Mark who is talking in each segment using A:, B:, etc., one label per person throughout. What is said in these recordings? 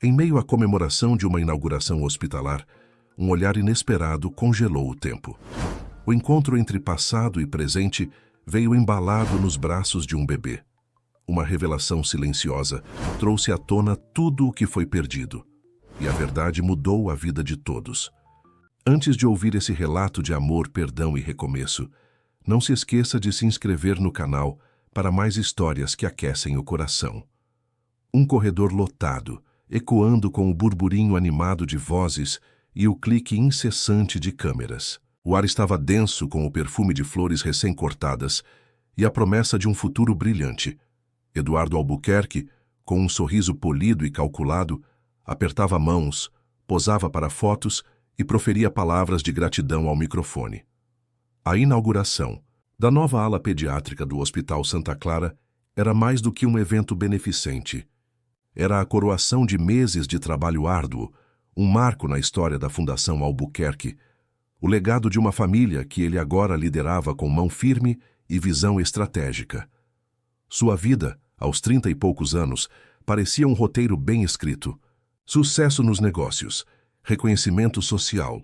A: Em meio à comemoração de uma inauguração hospitalar, um olhar inesperado congelou o tempo. O encontro entre passado e presente veio embalado nos braços de um bebê. Uma revelação silenciosa trouxe à tona tudo o que foi perdido. E a verdade mudou a vida de todos. Antes de ouvir esse relato de amor, perdão e recomeço, não se esqueça de se inscrever no canal para mais histórias que aquecem o coração. Um corredor lotado, ecoando com o burburinho animado de vozes e o clique incessante de câmeras. O ar estava denso com o perfume de flores recém-cortadas e a promessa de um futuro brilhante. Eduardo Albuquerque, com um sorriso polido e calculado, apertava mãos, posava para fotos e proferia palavras de gratidão ao microfone. A inauguração da nova ala pediátrica do Hospital Santa Clara era mais do que um evento beneficente. Era a coroação de meses de trabalho árduo, um marco na história da Fundação Albuquerque, o legado de uma família que ele agora liderava com mão firme e visão estratégica. Sua vida, aos 30 e poucos anos, parecia um roteiro bem escrito. Sucesso nos negócios, reconhecimento social,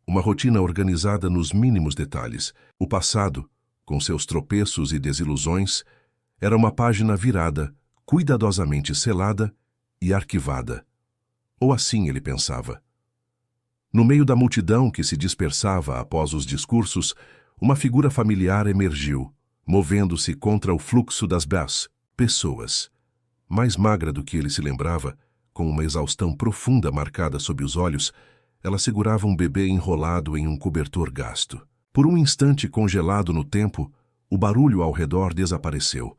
A: uma rotina organizada nos mínimos detalhes. O passado, com seus tropeços e desilusões, era uma página virada, cuidadosamente selada e arquivada. Ou assim ele pensava. No meio da multidão que se dispersava após os discursos, uma figura familiar emergiu, movendo-se contra o fluxo das pessoas. Mais magra do que ele se lembrava, com uma exaustão profunda marcada sob os olhos, ela segurava um bebê enrolado em um cobertor gasto. Por um instante congelado no tempo, o barulho ao redor desapareceu.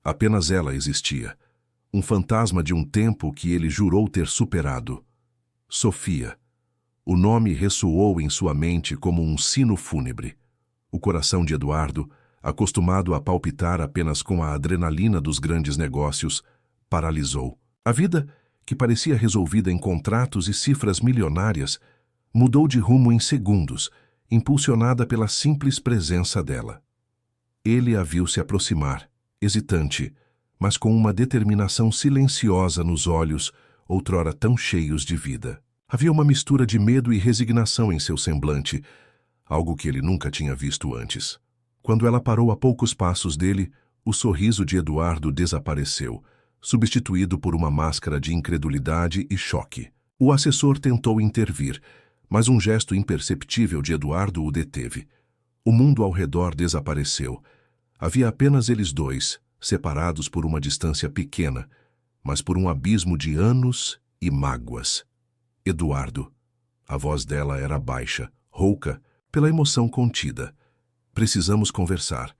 A: Apenas ela existia, um fantasma de um tempo que ele jurou ter superado. Sofia. O nome ressoou em sua mente como um sino fúnebre. O coração de Eduardo, acostumado a palpitar apenas com a adrenalina dos grandes negócios, paralisou. A vida, que parecia resolvida em contratos e cifras milionárias, mudou de rumo em segundos, impulsionada pela simples presença dela. Ele a viu se aproximar, hesitante, mas com uma determinação silenciosa nos olhos, outrora tão cheios de vida. Havia uma mistura de medo e resignação em seu semblante, algo que ele nunca tinha visto antes. Quando ela parou a poucos passos dele, o sorriso de Eduardo desapareceu, substituído por uma máscara de incredulidade e choque. O assessor tentou intervir, mas um gesto imperceptível de Eduardo o deteve. O mundo ao redor desapareceu. Havia apenas eles dois, separados por uma distância pequena, mas por um abismo de anos e mágoas. Eduardo. A voz dela era baixa, rouca, pela emoção contida. Precisamos conversar.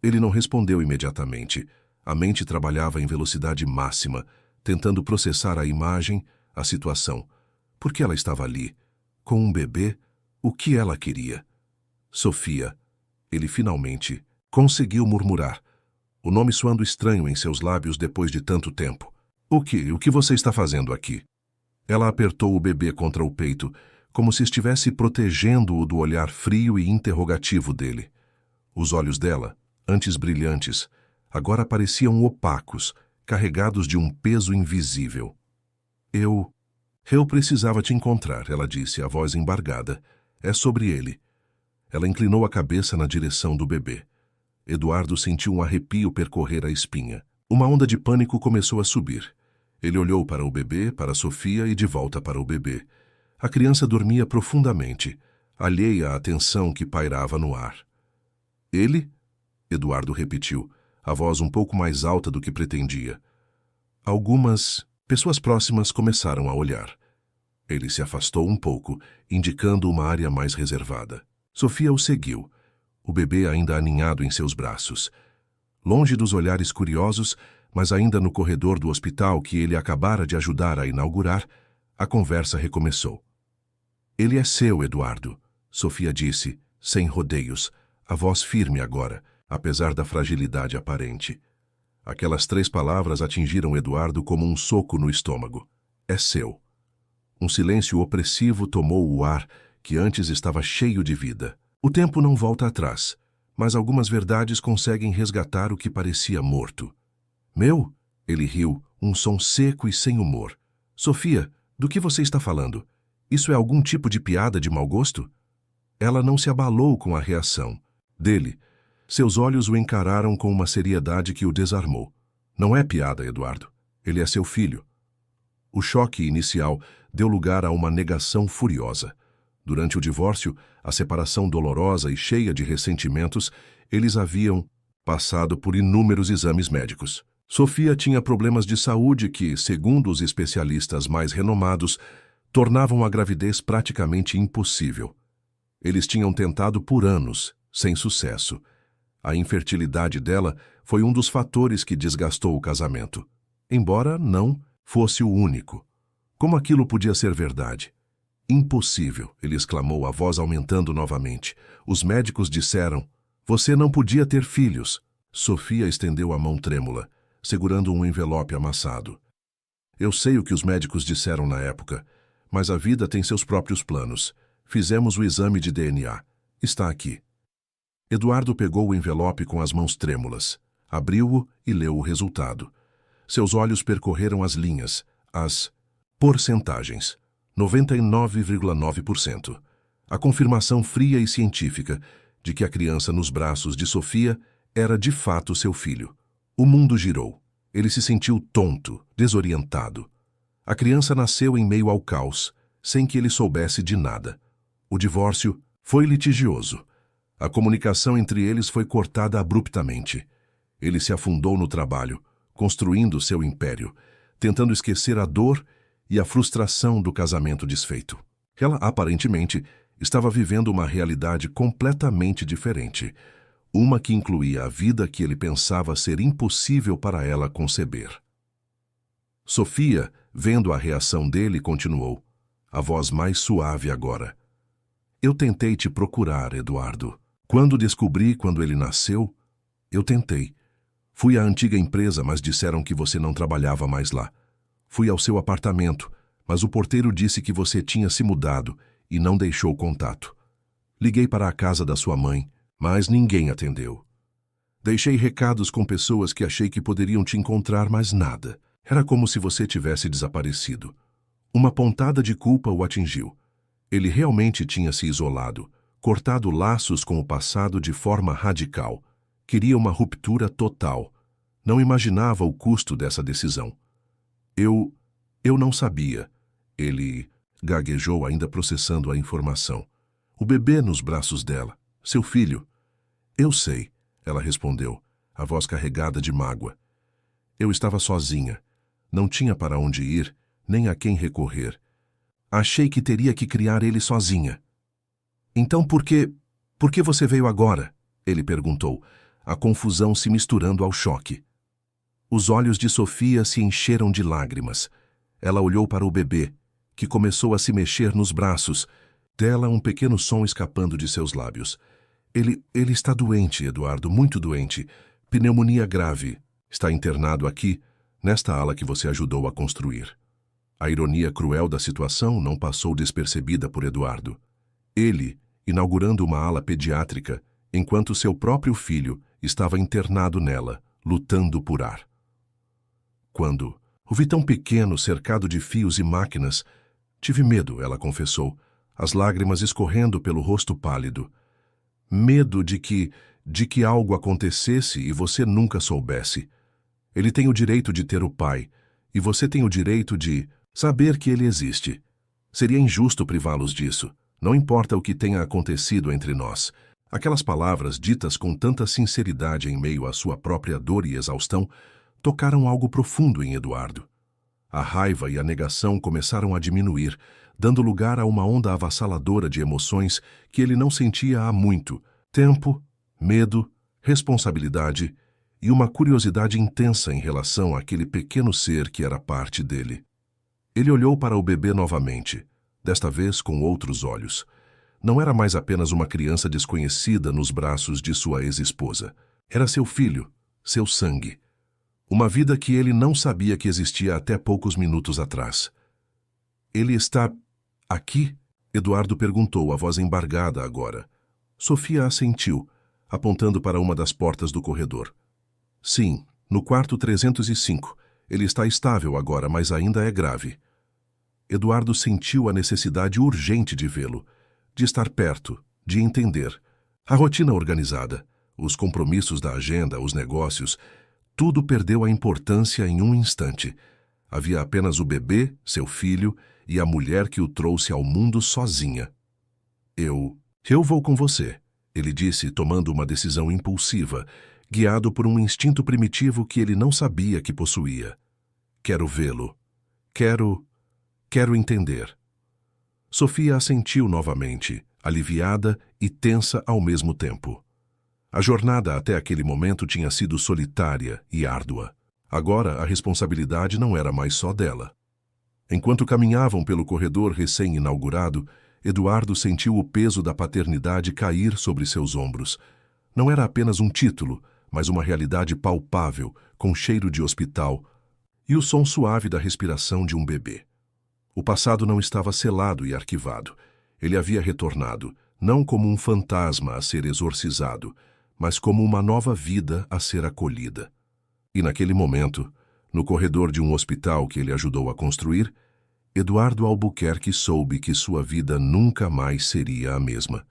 A: Ele não respondeu imediatamente. A mente trabalhava em velocidade máxima, tentando processar a imagem, a situação. Por que ela estava ali? Com um bebê? O que ela queria? Sofia. Ele finalmente conseguiu murmurar, o nome soando estranho em seus lábios depois de tanto tempo. O que você está fazendo aqui? Ela apertou o bebê contra o peito, como se estivesse protegendo-o do olhar frio e interrogativo dele. Os olhos dela, antes brilhantes, agora pareciam opacos, carregados de um peso invisível. Eu precisava te encontrar, ela disse, a voz embargada. É sobre ele. Ela inclinou a cabeça na direção do bebê. Eduardo sentiu um arrepio percorrer a espinha. Uma onda de pânico começou a subir. Ele olhou para o bebê, para Sofia e de volta para o bebê. A criança dormia profundamente, alheia à tensão que pairava no ar. Ele? Eduardo repetiu, a voz um pouco mais alta do que pretendia. Algumas pessoas próximas começaram a olhar. Ele se afastou um pouco, indicando uma área mais reservada. Sofia o seguiu, o bebê ainda aninhado em seus braços. Longe dos olhares curiosos, mas ainda no corredor do hospital que ele acabara de ajudar a inaugurar, a conversa recomeçou. Ele é seu, Eduardo, Sofia disse, sem rodeios, a voz firme agora, apesar da fragilidade aparente. Aquelas 3 palavras atingiram Eduardo como um soco no estômago. É seu. Um silêncio opressivo tomou o ar que antes estava cheio de vida. O tempo não volta atrás, mas algumas verdades conseguem resgatar o que parecia morto. Meu? Ele riu, um som seco e sem humor. Sofia, do que você está falando? Isso é algum tipo de piada de mau gosto? Ela não se abalou com a reação dele. Seus olhos o encararam com uma seriedade que o desarmou. Não é piada, Eduardo. Ele é seu filho. O choque inicial deu lugar a uma negação furiosa. Durante o divórcio, a separação dolorosa e cheia de ressentimentos, eles haviam passado por inúmeros exames médicos. Sofia tinha problemas de saúde que, segundo os especialistas mais renomados, tornavam a gravidez praticamente impossível. Eles tinham tentado por anos, sem sucesso. A infertilidade dela foi um dos fatores que desgastou o casamento, embora não fosse o único. Como aquilo podia ser verdade? Impossível, ele exclamou, a voz aumentando novamente. Os médicos disseram, você não podia ter filhos. Sofia estendeu a mão trêmula, segurando um envelope amassado. Eu sei o que os médicos disseram na época, mas a vida tem seus próprios planos. Fizemos o exame de DNA. Está aqui. Eduardo pegou o envelope com as mãos trêmulas, abriu-o e leu o resultado. Seus olhos percorreram as linhas, as porcentagens. 99,9%. A confirmação fria e científica de que a criança nos braços de Sofia era de fato seu filho. O mundo girou. Ele se sentiu tonto, desorientado. A criança nasceu em meio ao caos, sem que ele soubesse de nada. O divórcio foi litigioso. A comunicação entre eles foi cortada abruptamente. Ele se afundou no trabalho, construindo seu império, tentando esquecer a dor e a frustração do casamento desfeito. Ela, aparentemente, estava vivendo uma realidade completamente diferente, uma que incluía a vida que ele pensava ser impossível para ela conceber. Sofia, vendo a reação dele, continuou, a voz mais suave agora. Eu tentei te procurar, Eduardo. Quando descobri quando ele nasceu, eu tentei. Fui à antiga empresa, mas disseram que você não trabalhava mais lá. Fui ao seu apartamento, mas o porteiro disse que você tinha se mudado e não deixou contato. Liguei para a casa da sua mãe, mas ninguém atendeu. Deixei recados com pessoas que achei que poderiam te encontrar, mas nada. Era como se você tivesse desaparecido. Uma pontada de culpa o atingiu. Ele realmente tinha se isolado, cortado laços com o passado de forma radical. Queria uma ruptura total. Não imaginava o custo dessa decisão. Eu não sabia. Ele gaguejou, ainda processando a informação. O bebê nos braços dela, seu filho. Eu sei, ela respondeu, a voz carregada de mágoa. Eu estava sozinha. Não tinha para onde ir, nem a quem recorrer. Achei que teria que criar ele sozinha. Então por que você veio agora? Ele perguntou, a confusão se misturando ao choque. Os olhos de Sofia se encheram de lágrimas. Ela olhou para o bebê, que começou a se mexer nos braços, dela um pequeno som escapando de seus lábios. Ele está doente, Eduardo, muito doente. Pneumonia grave. Está internado aqui, nesta ala que você ajudou a construir. A ironia cruel da situação não passou despercebida por Eduardo. Ele, inaugurando uma ala pediátrica, enquanto seu próprio filho estava internado nela, lutando por ar. Quando o vi tão pequeno, cercado de fios e máquinas, tive medo, ela confessou, as lágrimas escorrendo pelo rosto pálido. Medo de que algo acontecesse e você nunca soubesse. Ele tem o direito de ter o pai, e você tem o direito de saber que ele existe. Seria injusto privá-los disso. Não importa o que tenha acontecido entre nós. Aquelas palavras, ditas com tanta sinceridade em meio à sua própria dor e exaustão, tocaram algo profundo em Eduardo. A raiva e a negação começaram a diminuir, dando lugar a uma onda avassaladora de emoções que ele não sentia há muito: tempo, medo, responsabilidade e uma curiosidade intensa em relação àquele pequeno ser que era parte dele. Ele olhou para o bebê novamente, desta vez com outros olhos. Não era mais apenas uma criança desconhecida nos braços de sua ex-esposa. Era seu filho, seu sangue. Uma vida que ele não sabia que existia até poucos minutos atrás. Ele está aqui? Eduardo perguntou, a voz embargada agora. Sofia assentiu, apontando para uma das portas do corredor. Sim, no quarto 305. Ele está estável agora, mas ainda é grave. Eduardo sentiu a necessidade urgente de vê-lo, de estar perto, de entender. A rotina organizada, os compromissos da agenda, os negócios, tudo perdeu a importância em um instante. Havia apenas o bebê, seu filho, e a mulher que o trouxe ao mundo sozinha. Eu vou com você, ele disse, tomando uma decisão impulsiva, guiado por um instinto primitivo que ele não sabia que possuía. Quero vê-lo. Quero entender. Sofia assentiu novamente, aliviada e tensa ao mesmo tempo. A jornada até aquele momento tinha sido solitária e árdua. Agora a responsabilidade não era mais só dela. Enquanto caminhavam pelo corredor recém-inaugurado, Eduardo sentiu o peso da paternidade cair sobre seus ombros. Não era apenas um título, mas uma realidade palpável, com cheiro de hospital, e o som suave da respiração de um bebê. O passado não estava selado e arquivado. Ele havia retornado, não como um fantasma a ser exorcizado, mas como uma nova vida a ser acolhida. E naquele momento, no corredor de um hospital que ele ajudou a construir, Eduardo Albuquerque soube que sua vida nunca mais seria a mesma.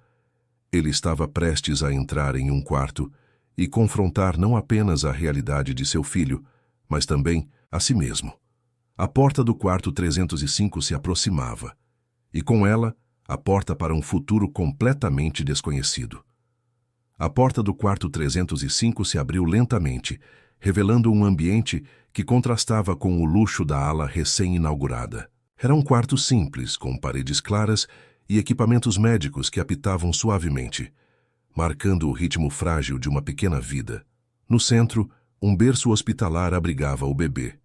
A: Ele estava prestes a entrar em um quarto e confrontar não apenas a realidade de seu filho, mas também a si mesmo. A porta do quarto 305 se aproximava, e com ela, a porta para um futuro completamente desconhecido. A porta do quarto 305 se abriu lentamente, revelando um ambiente que contrastava com o luxo da ala recém-inaugurada. Era um quarto simples, com paredes claras e equipamentos médicos que apitavam suavemente, marcando o ritmo frágil de uma pequena vida. No centro, um berço hospitalar abrigava o bebê.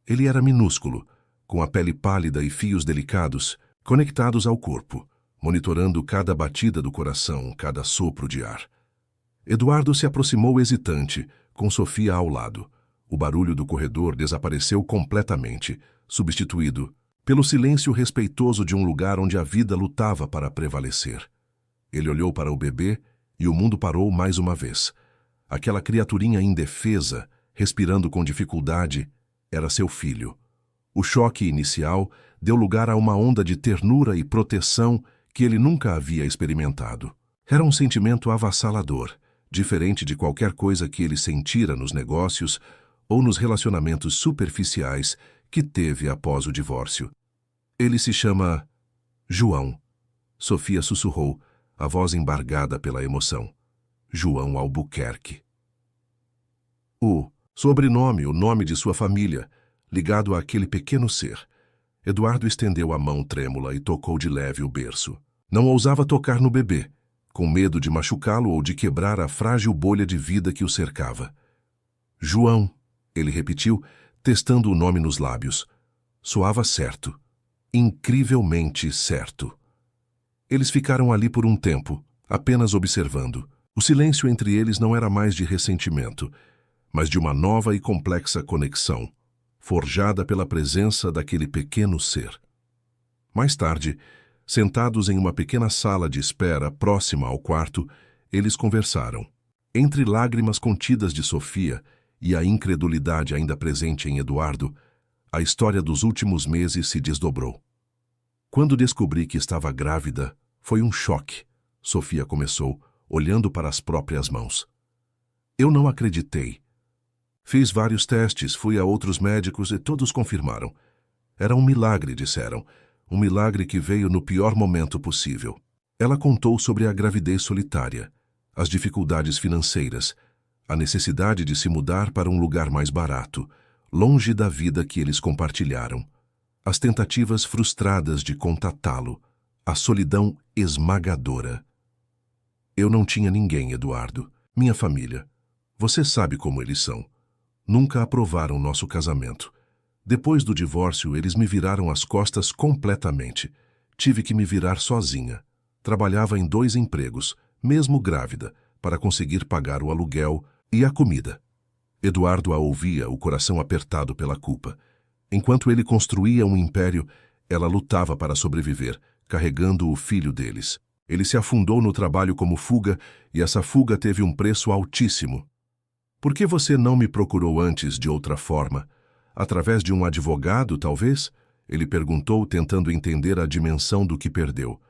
A: Ele era minúsculo, com a pele pálida e fios delicados, conectados ao corpo, monitorando cada batida do coração, cada sopro de ar. Eduardo se aproximou hesitante, com Sofia ao lado. O barulho do corredor desapareceu completamente, substituído pelo silêncio respeitoso de um lugar onde a vida lutava para prevalecer. Ele olhou para o bebê e o mundo parou mais uma vez. Aquela criaturinha indefesa, respirando com dificuldade, era seu filho. O choque inicial deu lugar a uma onda de ternura e proteção que ele nunca havia experimentado. Era um sentimento avassalador, diferente de qualquer coisa que ele sentira nos negócios ou nos relacionamentos superficiais que teve após o divórcio. Ele se chama João. Sofia sussurrou, a voz embargada pela emoção. João Albuquerque. O sobrenome, o nome de sua família, ligado àquele pequeno ser. Eduardo estendeu a mão trêmula e tocou de leve o berço. Não ousava tocar no bebê, com medo de machucá-lo ou de quebrar a frágil bolha de vida que o cercava. João, ele repetiu, testando o nome nos lábios. Soava certo. Incrivelmente certo. Eles ficaram ali por um tempo, apenas observando. O silêncio entre eles não era mais de ressentimento, mas de uma nova e complexa conexão, forjada pela presença daquele pequeno ser. Mais tarde, sentados em uma pequena sala de espera próxima ao quarto, eles conversaram. Entre lágrimas contidas de Sofia e a incredulidade ainda presente em Eduardo, a história dos últimos meses se desdobrou. Quando descobri que estava grávida, foi um choque, Sofia começou, olhando para as próprias mãos. Eu não acreditei. Fiz vários testes, fui a outros médicos e todos confirmaram. Era um milagre, disseram. Um milagre que veio no pior momento possível. Ela contou sobre a gravidez solitária, as dificuldades financeiras, a necessidade de se mudar para um lugar mais barato, longe da vida que eles compartilharam, as tentativas frustradas de contatá-lo, a solidão esmagadora. Eu não tinha ninguém, Eduardo. Minha família. Você sabe como eles são. Nunca aprovaram nosso casamento. Depois do divórcio, eles me viraram as costas completamente. Tive que me virar sozinha. Trabalhava em 2 empregos, mesmo grávida, para conseguir pagar o aluguel e a comida. Eduardo a ouvia, o coração apertado pela culpa. Enquanto ele construía um império, ela lutava para sobreviver, carregando o filho deles. Ele se afundou no trabalho como fuga, e essa fuga teve um preço altíssimo. Por que você não me procurou antes de outra forma? Através de um advogado, talvez? Ele perguntou, tentando entender a dimensão do que perdeu.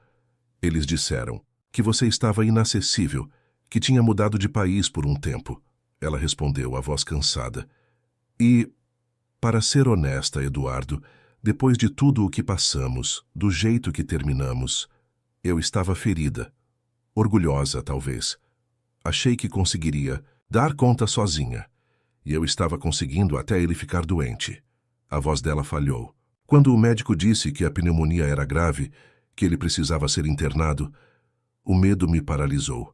A: Eles disseram que você estava inacessível, que tinha mudado de país por um tempo. Ela respondeu, a voz cansada. E, para ser honesta, Eduardo, depois de tudo o que passamos, do jeito que terminamos, eu estava ferida. Orgulhosa, talvez. Achei que conseguiria dar conta sozinha. E eu estava conseguindo até ele ficar doente. A voz dela falhou. Quando o médico disse que a pneumonia era grave, que ele precisava ser internado, o medo me paralisou.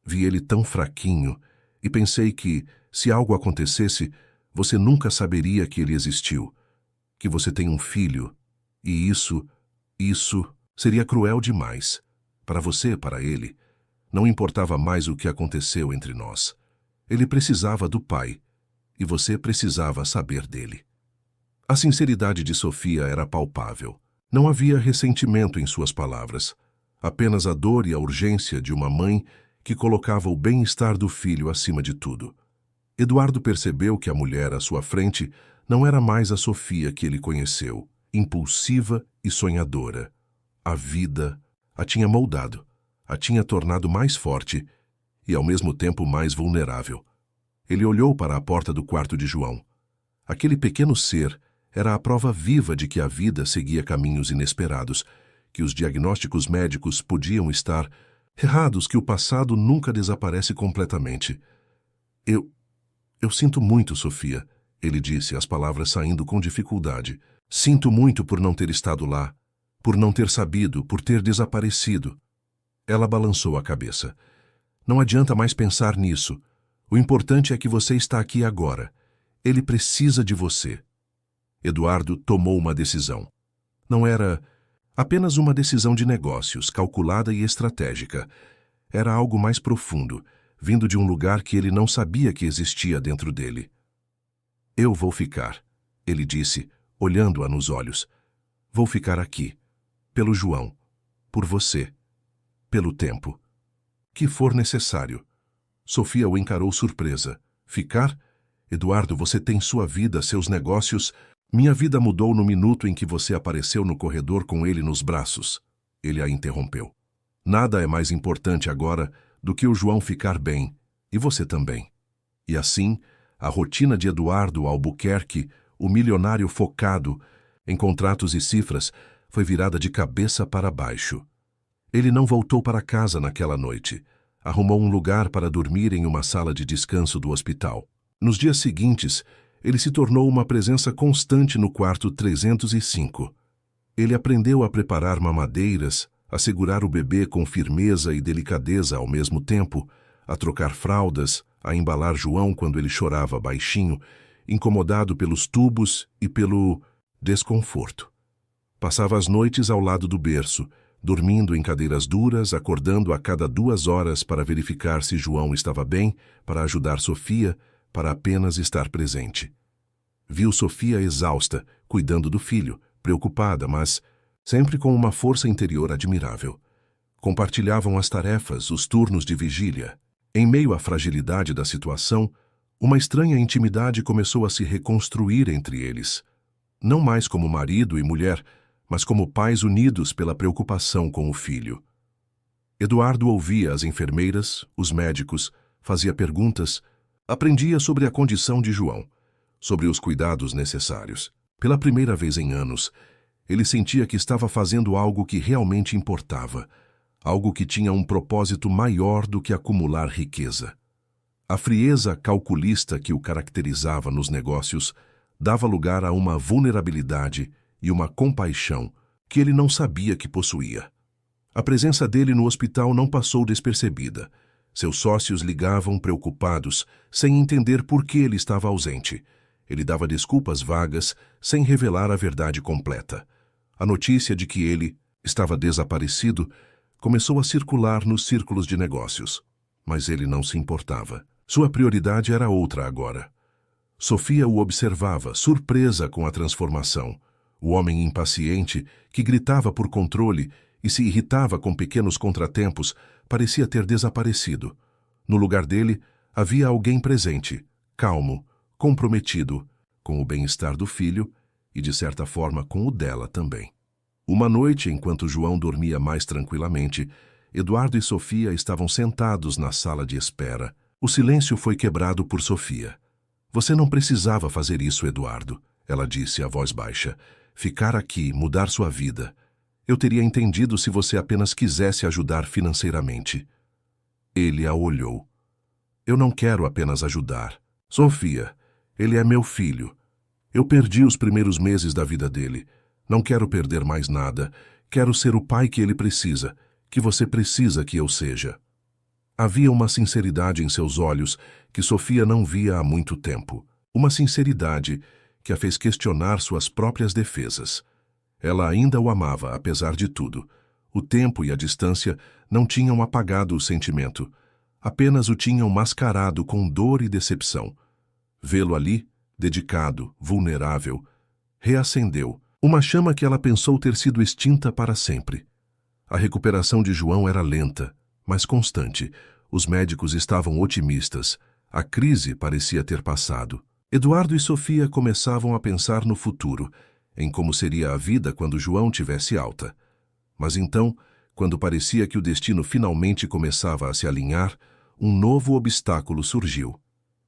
A: Vi ele tão fraquinho e pensei que, se algo acontecesse, você nunca saberia que ele existiu, que você tem um filho, e isso seria cruel demais. Para você, para ele, não importava mais o que aconteceu entre nós. Ele precisava do pai, e você precisava saber dele. A sinceridade de Sofia era palpável. Não havia ressentimento em suas palavras, apenas a dor e a urgência de uma mãe que colocava o bem-estar do filho acima de tudo. Eduardo percebeu que a mulher à sua frente não era mais a Sofia que ele conheceu, impulsiva e sonhadora. A vida a tinha moldado, a tinha tornado mais forte e, ao mesmo tempo, mais vulnerável. Ele olhou para a porta do quarto de João. Aquele pequeno ser era a prova viva de que a vida seguia caminhos inesperados, que os diagnósticos médicos podiam estar errados, que o passado nunca desaparece completamente. Eu sinto muito, Sofia, ele disse, as palavras saindo com dificuldade. Sinto muito por não ter estado lá, por não ter sabido, por ter desaparecido. Ela balançou a cabeça. Não adianta mais pensar nisso. O importante é que você está aqui agora. Ele precisa de você. Eduardo tomou uma decisão. Não era apenas uma decisão de negócios, calculada e estratégica. Era algo mais profundo, vindo de um lugar que ele não sabia que existia dentro dele. Eu vou ficar, ele disse, olhando-a nos olhos. Vou ficar aqui, pelo João, por você, pelo tempo. Que for necessário. Sofia o encarou surpresa. Ficar? Eduardo, você tem sua vida, seus negócios. Minha vida mudou no minuto em que você apareceu no corredor com ele nos braços. Ele a interrompeu. Nada é mais importante agora do que o João ficar bem, e você também. E assim, a rotina de Eduardo Albuquerque, o milionário focado em contratos e cifras, foi virada de cabeça para baixo. Ele não voltou para casa naquela noite. Arrumou um lugar para dormir em uma sala de descanso do hospital. Nos dias seguintes, ele se tornou uma presença constante no quarto 305. Ele aprendeu a preparar mamadeiras, a segurar o bebê com firmeza e delicadeza ao mesmo tempo, a trocar fraldas, a embalar João quando ele chorava baixinho, incomodado pelos tubos e pelo desconforto. Passava as noites ao lado do berço, dormindo em cadeiras duras, acordando a cada 2 horas para verificar se João estava bem, para ajudar Sofia, para apenas estar presente. Viu Sofia exausta, cuidando do filho, preocupada, mas sempre com uma força interior admirável. Compartilhavam as tarefas, os turnos de vigília. Em meio à fragilidade da situação, uma estranha intimidade começou a se reconstruir entre eles. Não mais como marido e mulher, mas como pais unidos pela preocupação com o filho. Eduardo ouvia as enfermeiras, os médicos, fazia perguntas, aprendia sobre a condição de João, sobre os cuidados necessários. Pela primeira vez em anos, ele sentia que estava fazendo algo que realmente importava, algo que tinha um propósito maior do que acumular riqueza. A frieza calculista que o caracterizava nos negócios dava lugar a uma vulnerabilidade e uma compaixão que ele não sabia que possuía. A presença dele no hospital não passou despercebida. Seus sócios ligavam preocupados, sem entender por que ele estava ausente. Ele dava desculpas vagas, sem revelar a verdade completa. A notícia de que ele estava desaparecido começou a circular nos círculos de negócios. Mas ele não se importava. Sua prioridade era outra agora. Sofia o observava, surpresa com a transformação. O homem impaciente, que gritava por controle e se irritava com pequenos contratempos, parecia ter desaparecido. No lugar dele, havia alguém presente, calmo, comprometido, com o bem-estar do filho e de certa forma com o dela também. Uma noite, enquanto João dormia mais tranquilamente, Eduardo e Sofia estavam sentados na sala de espera. O silêncio foi quebrado por Sofia. Você não precisava fazer isso, Eduardo, ela disse a voz baixa. Ficar aqui, mudar sua vida. Eu teria entendido se você apenas quisesse ajudar financeiramente. Ele a olhou. Eu não quero apenas ajudar. Sofia, ele é meu filho. Eu perdi os primeiros meses da vida dele. Não quero perder mais nada. Quero ser o pai que ele precisa, que você precisa que eu seja. Havia uma sinceridade em seus olhos que Sofia não via há muito tempo. Uma sinceridade que a fez questionar suas próprias defesas. Ela ainda o amava, apesar de tudo. O tempo e a distância não tinham apagado o sentimento. Apenas o tinham mascarado com dor e decepção. Vê-lo ali, dedicado, vulnerável, reacendeu uma chama que ela pensou ter sido extinta para sempre. A recuperação de João era lenta, mas constante. Os médicos estavam otimistas. A crise parecia ter passado. Eduardo e Sofia começavam a pensar no futuro, em como seria a vida quando João tivesse alta. Mas então, quando parecia que o destino finalmente começava a se alinhar, um novo obstáculo surgiu.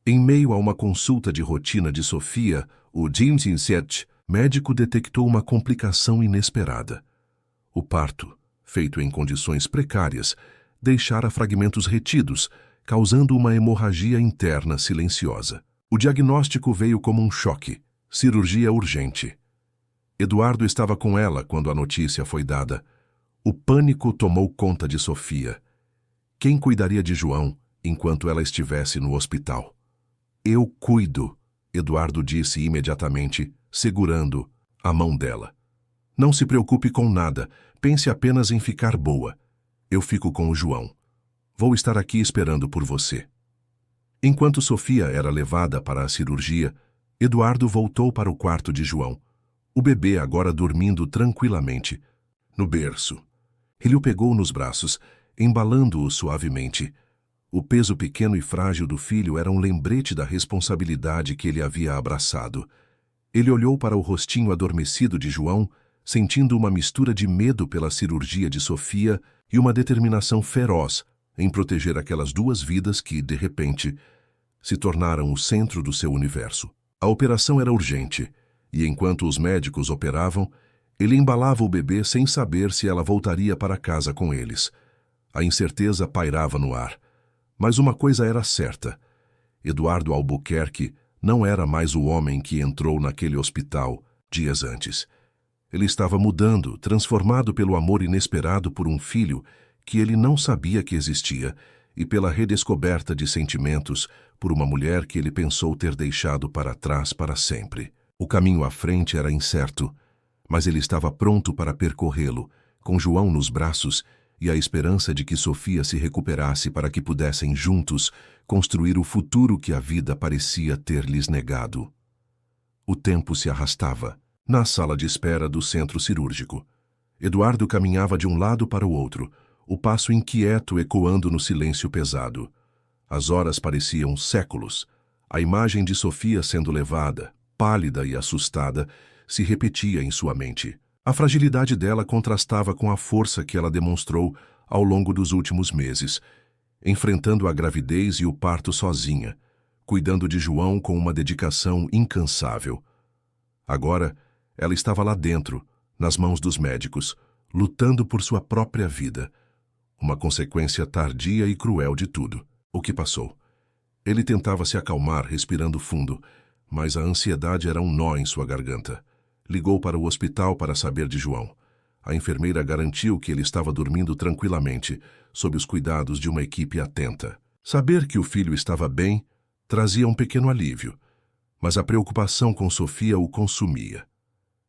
A: Em meio a uma consulta de rotina de Sofia, o Jimsinset, médico detectou uma complicação inesperada. O parto, feito em condições precárias, deixara fragmentos retidos, causando uma hemorragia interna silenciosa. O diagnóstico veio como um choque. Cirurgia urgente. Eduardo estava com ela quando a notícia foi dada. O pânico tomou conta de Sofia. Quem cuidaria de João enquanto ela estivesse no hospital? Eu cuido, Eduardo disse imediatamente, segurando a mão dela. Não se preocupe com nada, pense apenas em ficar boa. Eu fico com o João. Vou estar aqui esperando por você. Enquanto Sofia era levada para a cirurgia, Eduardo voltou para o quarto de João. O bebê agora dormindo tranquilamente, no berço. Ele o pegou nos braços, embalando-o suavemente. O peso pequeno e frágil do filho era um lembrete da responsabilidade que ele havia abraçado. Ele olhou para o rostinho adormecido de João, sentindo uma mistura de medo pela cirurgia de Sofia e uma determinação feroz em proteger aquelas duas vidas que, de repente, se tornaram o centro do seu universo. A operação era urgente, e enquanto os médicos operavam, ele embalava o bebê sem saber se ela voltaria para casa com eles. A incerteza pairava no ar. Mas uma coisa era certa. Eduardo Albuquerque não era mais o homem que entrou naquele hospital dias antes. Ele estava mudando, transformado pelo amor inesperado por um filho que ele não sabia que existia e pela redescoberta de sentimentos por uma mulher que ele pensou ter deixado para trás para sempre. O caminho à frente era incerto, mas ele estava pronto para percorrê-lo, com João nos braços e a esperança de que Sofia se recuperasse para que pudessem juntos construir o futuro que a vida parecia ter lhes negado. O tempo se arrastava. Na sala de espera do centro cirúrgico, Eduardo caminhava de um lado para o outro, o passo inquieto ecoando no silêncio pesado. As horas pareciam séculos. A imagem de Sofia sendo levada, pálida e assustada, se repetia em sua mente. A fragilidade dela contrastava com a força que ela demonstrou ao longo dos últimos meses, enfrentando a gravidez e o parto sozinha, cuidando de João com uma dedicação incansável. Agora, ela estava lá dentro, nas mãos dos médicos, lutando por sua própria vida. Uma consequência tardia e cruel de tudo. O que passou? Ele tentava se acalmar, respirando fundo, mas a ansiedade era um nó em sua garganta. Ligou para o hospital para saber de João. A enfermeira garantiu que ele estava dormindo tranquilamente, sob os cuidados de uma equipe atenta. Saber que o filho estava bem trazia um pequeno alívio, mas a preocupação com Sofia o consumia.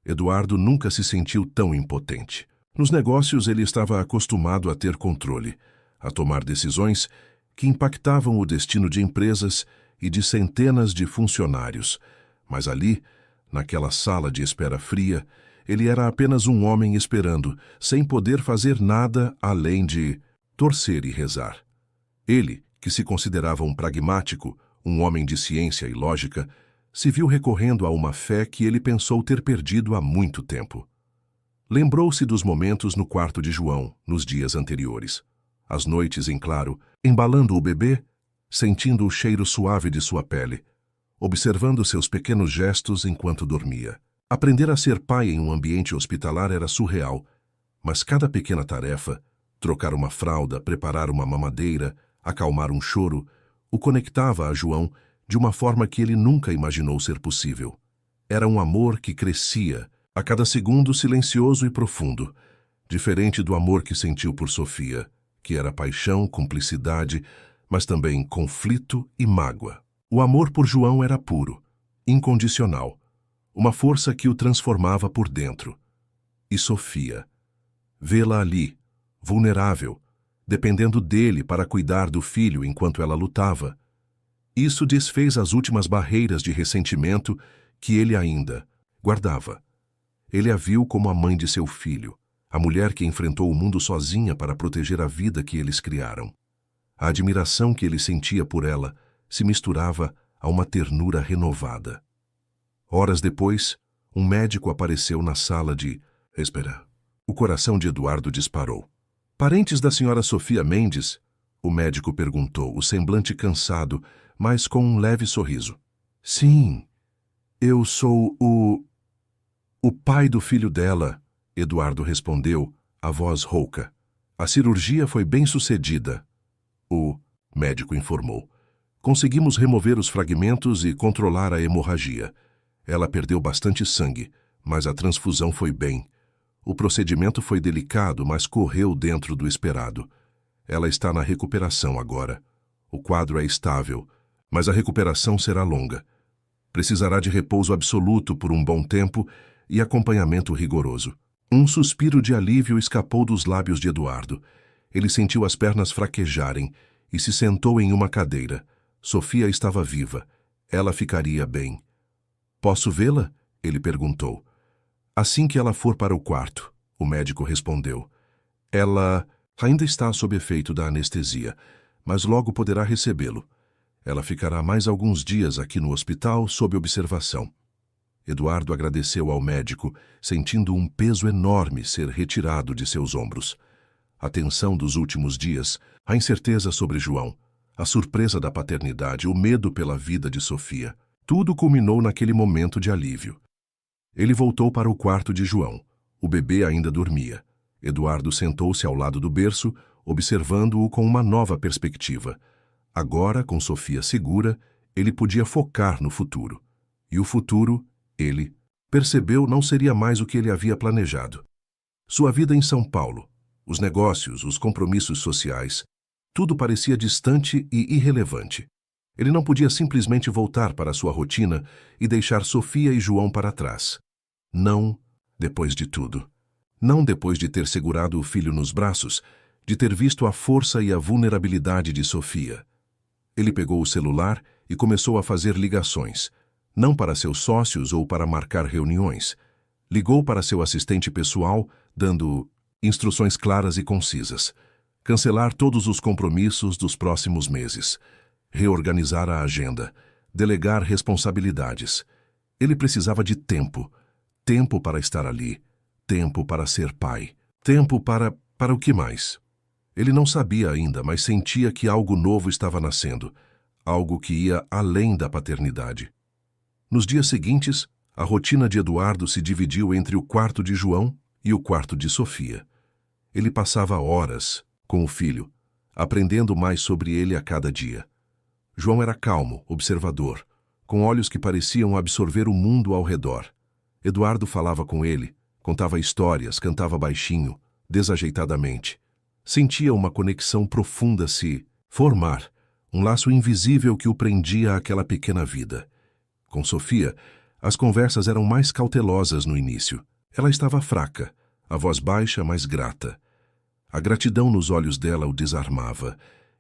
A: Eduardo nunca se sentiu tão impotente. Nos negócios ele estava acostumado a ter controle, a tomar decisões que impactavam o destino de empresas e de centenas de funcionários. Mas ali, naquela sala de espera fria, ele era apenas um homem esperando, sem poder fazer nada além de torcer e rezar. Ele, que se considerava um pragmático, um homem de ciência e lógica, se viu recorrendo a uma fé que ele pensou ter perdido há muito tempo. Lembrou-se dos momentos no quarto de João, nos dias anteriores. As noites em claro, embalando o bebê, sentindo o cheiro suave de sua pele, observando seus pequenos gestos enquanto dormia. Aprender a ser pai em um ambiente hospitalar era surreal, mas cada pequena tarefa, trocar uma fralda, preparar uma mamadeira, acalmar um choro, o conectava a João de uma forma que ele nunca imaginou ser possível. Era um amor que crescia, a cada segundo silencioso e profundo, diferente do amor que sentiu por Sofia, que era paixão, cumplicidade, mas também conflito e mágoa. O amor por João era puro, incondicional, uma força que o transformava por dentro. E Sofia, vê-la ali, vulnerável, dependendo dele para cuidar do filho enquanto ela lutava. Isso desfez as últimas barreiras de ressentimento que ele ainda guardava. Ele a viu como a mãe de seu filho, a mulher que enfrentou o mundo sozinha para proteger a vida que eles criaram. A admiração que ele sentia por ela se misturava a uma ternura renovada. Horas depois, um médico apareceu na sala de espera. O coração de Eduardo disparou. Parentes da senhora Sofia Mendes? O médico perguntou, o semblante cansado, mas com um leve sorriso. Sim, eu sou o pai do filho dela, Eduardo respondeu, a voz rouca. A cirurgia foi bem sucedida. O médico informou. Conseguimos remover os fragmentos e controlar a hemorragia. Ela perdeu bastante sangue, mas a transfusão foi bem. O procedimento foi delicado, mas correu dentro do esperado. Ela está na recuperação agora. O quadro é estável, mas a recuperação será longa. Precisará de repouso absoluto por um bom tempo e acompanhamento rigoroso. Um suspiro de alívio escapou dos lábios de Eduardo. Ele sentiu as pernas fraquejarem e se sentou em uma cadeira. Sofia estava viva. Ela ficaria bem. Posso vê-la? Ele perguntou. Assim que ela for para o quarto, o médico respondeu. Ela ainda está sob efeito da anestesia, mas logo poderá recebê-lo. Ela ficará mais alguns dias aqui no hospital sob observação. Eduardo agradeceu ao médico, sentindo um peso enorme ser retirado de seus ombros. A tensão dos últimos dias, a incerteza sobre João, a surpresa da paternidade, o medo pela vida de Sofia, tudo culminou naquele momento de alívio. Ele voltou para o quarto de João. O bebê ainda dormia. Eduardo sentou-se ao lado do berço, observando-o com uma nova perspectiva. Agora, com Sofia segura, ele podia focar no futuro. E o futuro, ele percebeu, não seria mais o que ele havia planejado. Sua vida em São Paulo, os negócios, os compromissos sociais, tudo parecia distante e irrelevante. Ele não podia simplesmente voltar para sua rotina e deixar Sofia e João para trás. Não, depois de tudo. Não depois de ter segurado o filho nos braços, de ter visto a força e a vulnerabilidade de Sofia. Ele pegou o celular e começou a fazer ligações, não para seus sócios ou para marcar reuniões. Ligou para seu assistente pessoal, dando instruções claras e concisas. Cancelar todos os compromissos dos próximos meses. Reorganizar a agenda. Delegar responsabilidades. Ele precisava de tempo. Tempo para estar ali. Tempo para ser pai. Tempo para o que mais? Ele não sabia ainda, mas sentia que algo novo estava nascendo. Algo que ia além da paternidade. Nos dias seguintes, a rotina de Eduardo se dividiu entre o quarto de João e o quarto de Sofia. Ele passava horas com o filho, aprendendo mais sobre ele a cada dia. João era calmo, observador, com olhos que pareciam absorver o mundo ao redor. Eduardo falava com ele, contava histórias, cantava baixinho, desajeitadamente. Sentia uma conexão profunda se formar, um laço invisível que o prendia àquela pequena vida. Com Sofia, as conversas eram mais cautelosas no início. Ela estava fraca, a voz baixa, mas grata. A gratidão nos olhos dela o desarmava.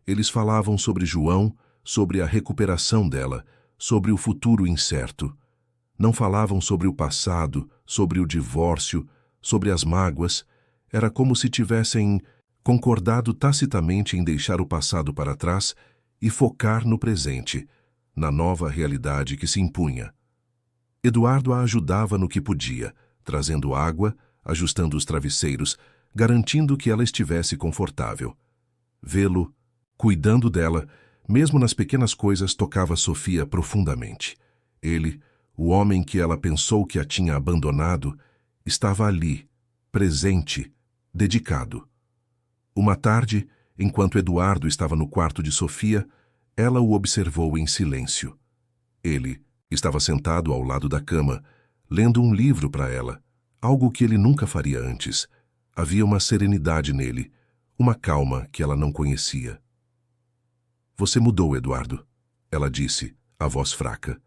A: Eles falavam sobre João, sobre a recuperação dela, sobre o futuro incerto. Não falavam sobre o passado, sobre o divórcio, sobre as mágoas. Era como se tivessem concordado tacitamente em deixar o passado para trás e focar no presente, na nova realidade que se impunha, Eduardo a ajudava no que podia, trazendo água, ajustando os travesseiros, garantindo que ela estivesse confortável. Vê-lo, cuidando dela, mesmo nas pequenas coisas, tocava Sofia profundamente. Ele, o homem que ela pensou que a tinha abandonado, estava ali, presente, dedicado. Uma tarde, enquanto Eduardo estava no quarto de Sofia, ela o observou em silêncio. Ele estava sentado ao lado da cama, lendo um livro para ela, algo que ele nunca faria antes. Havia uma serenidade nele, uma calma que ela não conhecia. "Você mudou, Eduardo", ela disse, a voz fraca.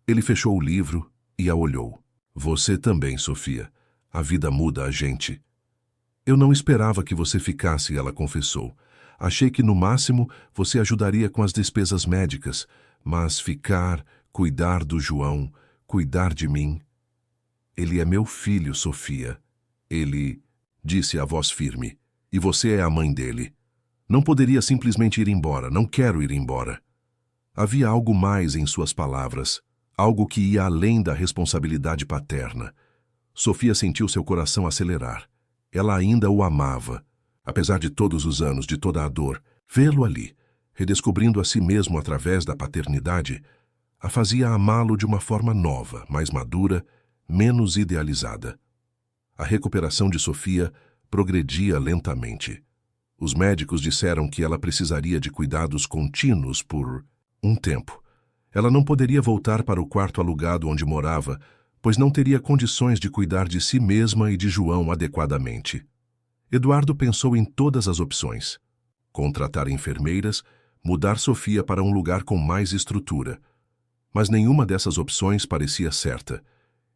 A: Ele fechou o livro e a olhou. "Você também, Sofia. A vida muda a gente." "Eu não esperava que você ficasse", ela confessou. "Achei que, no máximo, você ajudaria com as despesas médicas, mas ficar, cuidar do João, cuidar de mim." "Ele é meu filho, Sofia." Ele disse a voz firme. "E você é a mãe dele. Não poderia simplesmente ir embora. Não quero ir embora." Havia algo mais em suas palavras, algo que ia além da responsabilidade paterna. Sofia sentiu seu coração acelerar. Ela ainda o amava, apesar de todos os anos, de toda a dor. Vê-lo ali, redescobrindo a si mesmo através da paternidade, a fazia amá-lo de uma forma nova, mais madura, menos idealizada. A recuperação de Sofia progredia lentamente. Os médicos disseram que ela precisaria de cuidados contínuos por um tempo. Ela não poderia voltar para o quarto alugado onde morava, pois não teria condições de cuidar de si mesma e de João adequadamente. Eduardo pensou em todas as opções: contratar enfermeiras, mudar Sofia para um lugar com mais estrutura. Mas nenhuma dessas opções parecia certa.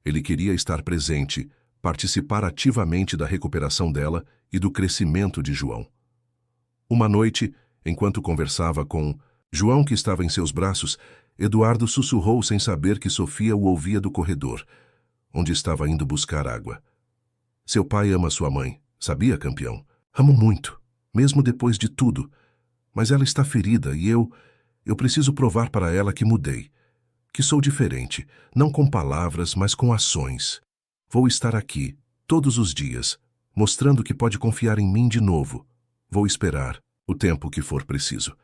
A: Ele queria estar presente, participar ativamente da recuperação dela e do crescimento de João. Uma noite, enquanto conversava com João, que estava em seus braços, Eduardo sussurrou sem saber que Sofia o ouvia do corredor, onde estava indo buscar água. "Seu pai ama sua mãe, sabia, campeão? Amo muito, mesmo depois de tudo. Mas ela está ferida e eu preciso provar para ela que mudei, que sou diferente, não com palavras, mas com ações. Vou estar aqui, todos os dias, mostrando que pode confiar em mim de novo. Vou esperar o tempo que for preciso.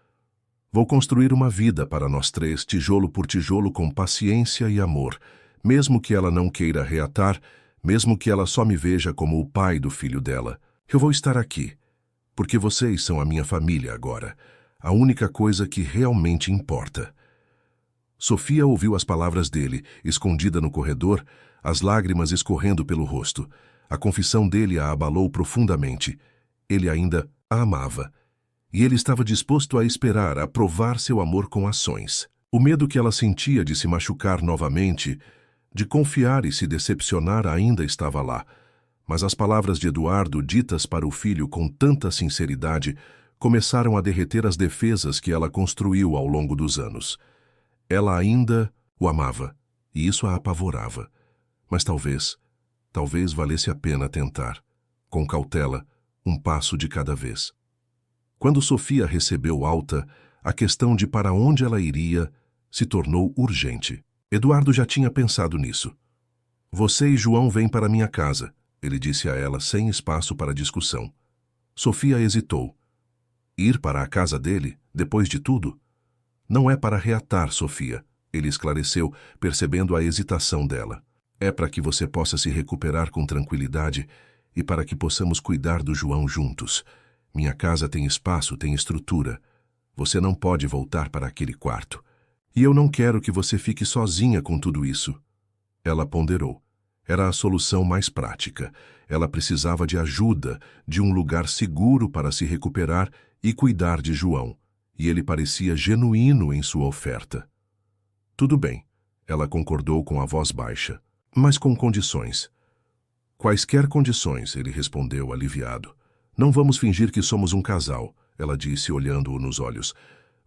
A: Vou construir uma vida para nós três, tijolo por tijolo, com paciência e amor, mesmo que ela não queira reatar, mesmo que ela só me veja como o pai do filho dela. Eu vou estar aqui, porque vocês são a minha família agora, a única coisa que realmente importa." Sofia ouviu as palavras dele, escondida no corredor, as lágrimas escorrendo pelo rosto. A confissão dele a abalou profundamente. Ele ainda a amava. E ele estava disposto a esperar, a provar seu amor com ações. O medo que ela sentia de se machucar novamente, de confiar e se decepcionar, ainda estava lá. Mas as palavras de Eduardo, ditas para o filho com tanta sinceridade, começaram a derreter as defesas que ela construiu ao longo dos anos. Ela ainda o amava, e isso a apavorava. Mas talvez valesse a pena tentar, com cautela, um passo de cada vez. Quando Sofia recebeu alta, a questão de para onde ela iria se tornou urgente. Eduardo já tinha pensado nisso. "Você e João vêm para minha casa", ele disse a ela sem espaço para discussão. Sofia hesitou. Ir para a casa dele, depois de tudo? "Não é para reatar, Sofia", ele esclareceu, percebendo a hesitação dela. "É para que você possa se recuperar com tranquilidade e para que possamos cuidar do João juntos. Minha casa tem espaço, tem estrutura. Você não pode voltar para aquele quarto. E eu não quero que você fique sozinha com tudo isso." Ela ponderou. Era a solução mais prática. Ela precisava de ajuda, de um lugar seguro para se recuperar e cuidar de João. E ele parecia genuíno em sua oferta. "Tudo bem", ela concordou com a voz baixa, "mas com condições." "Quaisquer condições", ele respondeu, aliviado. "Não vamos fingir que somos um casal", ela disse, olhando-o nos olhos.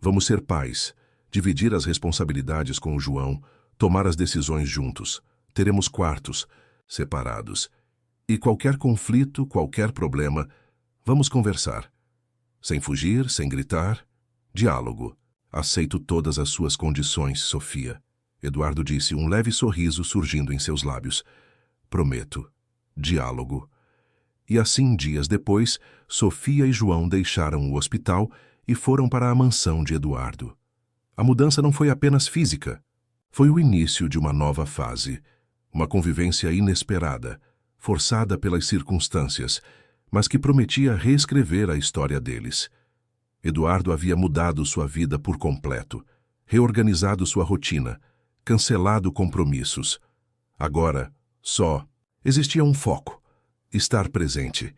A: "Vamos ser pais, dividir as responsabilidades com o João, tomar as decisões juntos. Teremos quartos separados. E qualquer conflito, qualquer problema, vamos conversar. Sem fugir, sem gritar. Diálogo. Aceito todas as suas condições, Sofia." Eduardo disse, um leve sorriso surgindo em seus lábios. Prometo. Diálogo. E assim, dias depois, Sofia e João deixaram o hospital e foram para a mansão de Eduardo. A mudança não foi apenas física. Foi o início de uma nova fase. Uma convivência inesperada, forçada pelas circunstâncias, mas que prometia reescrever a história deles. Eduardo havia mudado sua vida por completo, reorganizado sua rotina, cancelado compromissos. Agora, só existia um foco: estar presente.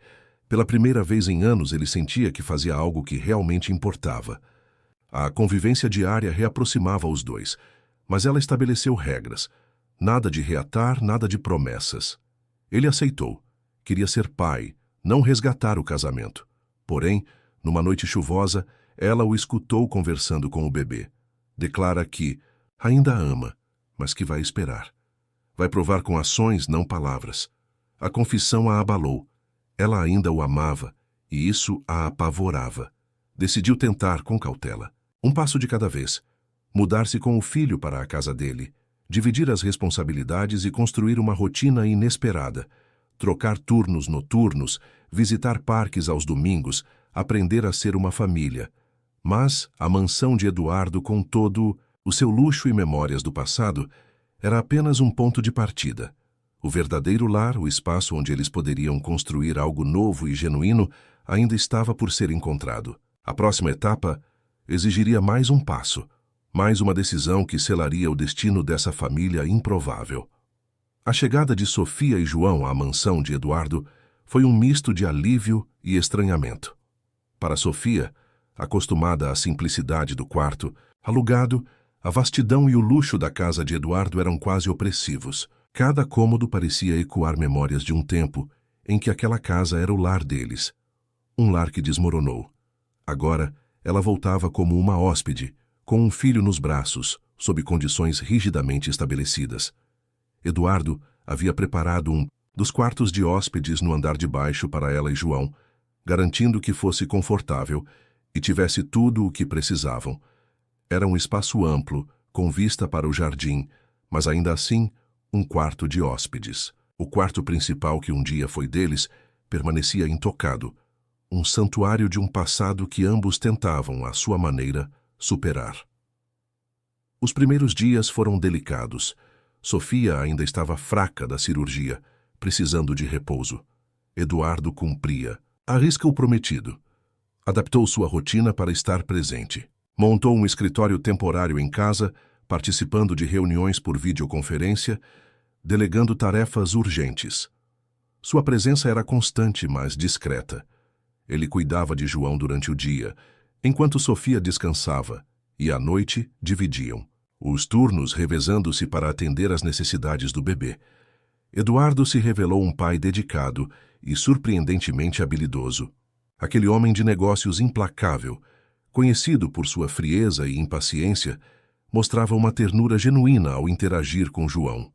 A: Pela primeira vez em anos, ele sentia que fazia algo que realmente importava. A convivência diária reaproximava os dois, mas ela estabeleceu regras. Nada de reatar, nada de promessas. Ele aceitou. Queria ser pai, não resgatar o casamento. Porém, numa noite chuvosa, ela o escutou conversando com o bebê. Declara que ainda ama, mas que vai esperar. Vai provar com ações, não palavras. A confissão a abalou. Ela ainda o amava, e isso a apavorava. Decidiu tentar com cautela. Um passo de cada vez. Mudar-se com o filho para a casa dele. Dividir as responsabilidades e construir uma rotina inesperada. Trocar turnos noturnos, visitar parques aos domingos, aprender a ser uma família. Mas a mansão de Eduardo, com todo o seu luxo e memórias do passado, era apenas um ponto de partida. O verdadeiro lar, o espaço onde eles poderiam construir algo novo e genuíno, ainda estava por ser encontrado. A próxima etapa exigiria mais um passo, mais uma decisão que selaria o destino dessa família improvável. A chegada de Sofia e João à mansão de Eduardo foi um misto de alívio e estranhamento. Para Sofia, acostumada à simplicidade do quarto, alugado, a vastidão e o luxo da casa de Eduardo eram quase opressivos. Cada cômodo parecia ecoar memórias de um tempo em que aquela casa era o lar deles. Um lar que desmoronou. Agora, ela voltava como uma hóspede, com um filho nos braços, sob condições rigidamente estabelecidas. Eduardo havia preparado um dos quartos de hóspedes no andar de baixo para ela e João, garantindo que fosse confortável e tivesse tudo o que precisavam. Era um espaço amplo, com vista para o jardim, mas ainda assim, um quarto de hóspedes. O quarto principal que um dia foi deles permanecia intocado, um santuário de um passado que ambos tentavam, à sua maneira, superar. Os primeiros dias foram delicados. Sofia ainda estava fraca da cirurgia, precisando de repouso. Eduardo cumpria. Arrisca o prometido. Adaptou sua rotina para estar presente. Montou um escritório temporário em casa, participando de reuniões por videoconferência, delegando tarefas urgentes. Sua presença era constante, mas discreta. Ele cuidava de João durante o dia, enquanto Sofia descansava, e à noite dividiam, os turnos revezando-se para atender às necessidades do bebê. Eduardo se revelou um pai dedicado e surpreendentemente habilidoso. Aquele homem de negócios implacável, conhecido por sua frieza e impaciência, mostrava uma ternura genuína ao interagir com João.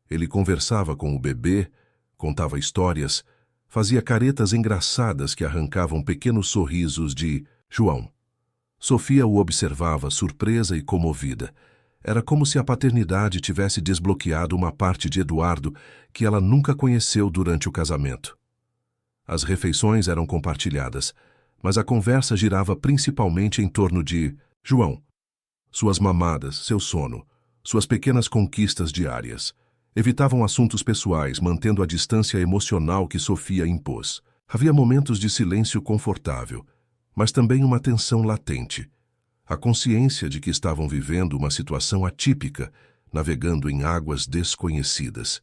A: Ele conversava com o bebê, contava histórias, fazia caretas engraçadas que arrancavam pequenos sorrisos de João. Sofia o observava, surpresa e comovida. Era como se a paternidade tivesse desbloqueado uma parte de Eduardo que ela nunca conheceu durante o casamento. As refeições eram compartilhadas, mas a conversa girava principalmente em torno de João. Suas mamadas, seu sono, suas pequenas conquistas diárias. Evitavam assuntos pessoais, mantendo a distância emocional que Sofia impôs. Havia momentos de silêncio confortável, mas também uma tensão latente. A consciência de que estavam vivendo uma situação atípica, navegando em águas desconhecidas.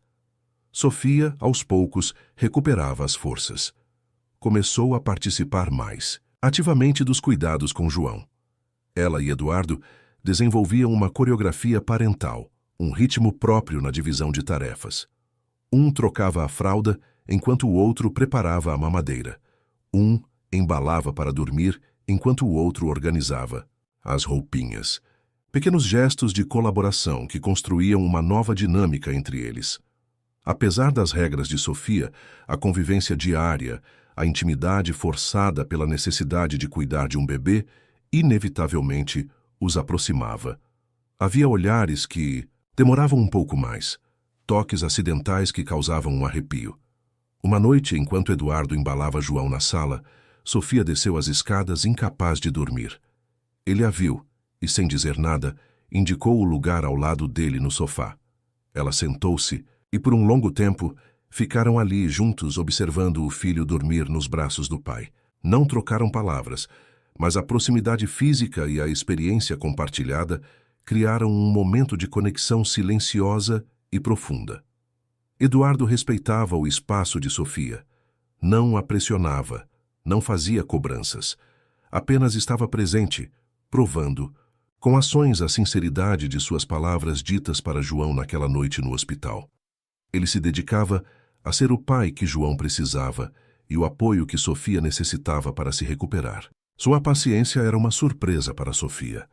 A: Sofia, aos poucos, recuperava as forças. Começou a participar mais, ativamente dos cuidados com João. Ela e Eduardo desenvolviam uma coreografia parental, um ritmo próprio na divisão de tarefas. Um trocava a fralda, enquanto o outro preparava a mamadeira. Um embalava para dormir, enquanto o outro organizava as roupinhas. Pequenos gestos de colaboração que construíam uma nova dinâmica entre eles. Apesar das regras de Sofia, a convivência diária, a intimidade forçada pela necessidade de cuidar de um bebê, inevitavelmente os aproximava. Havia olhares que demoravam um pouco mais, toques acidentais que causavam um arrepio. Uma noite, enquanto Eduardo embalava João na sala, Sofia desceu as escadas incapaz de dormir. Ele a viu e, sem dizer nada, indicou o lugar ao lado dele no sofá. Ela sentou-se e, por um longo tempo, ficaram ali juntos observando o filho dormir nos braços do pai. Não trocaram palavras, mas a proximidade física e a experiência compartilhada criaram um momento de conexão silenciosa e profunda. Eduardo respeitava o espaço de Sofia. Não a pressionava, não fazia cobranças. Apenas estava presente, provando, com ações, a sinceridade de suas palavras ditas para João naquela noite no hospital. Ele se dedicava a ser o pai que João precisava e o apoio que Sofia necessitava para se recuperar. Sua paciência era uma surpresa para Sofia.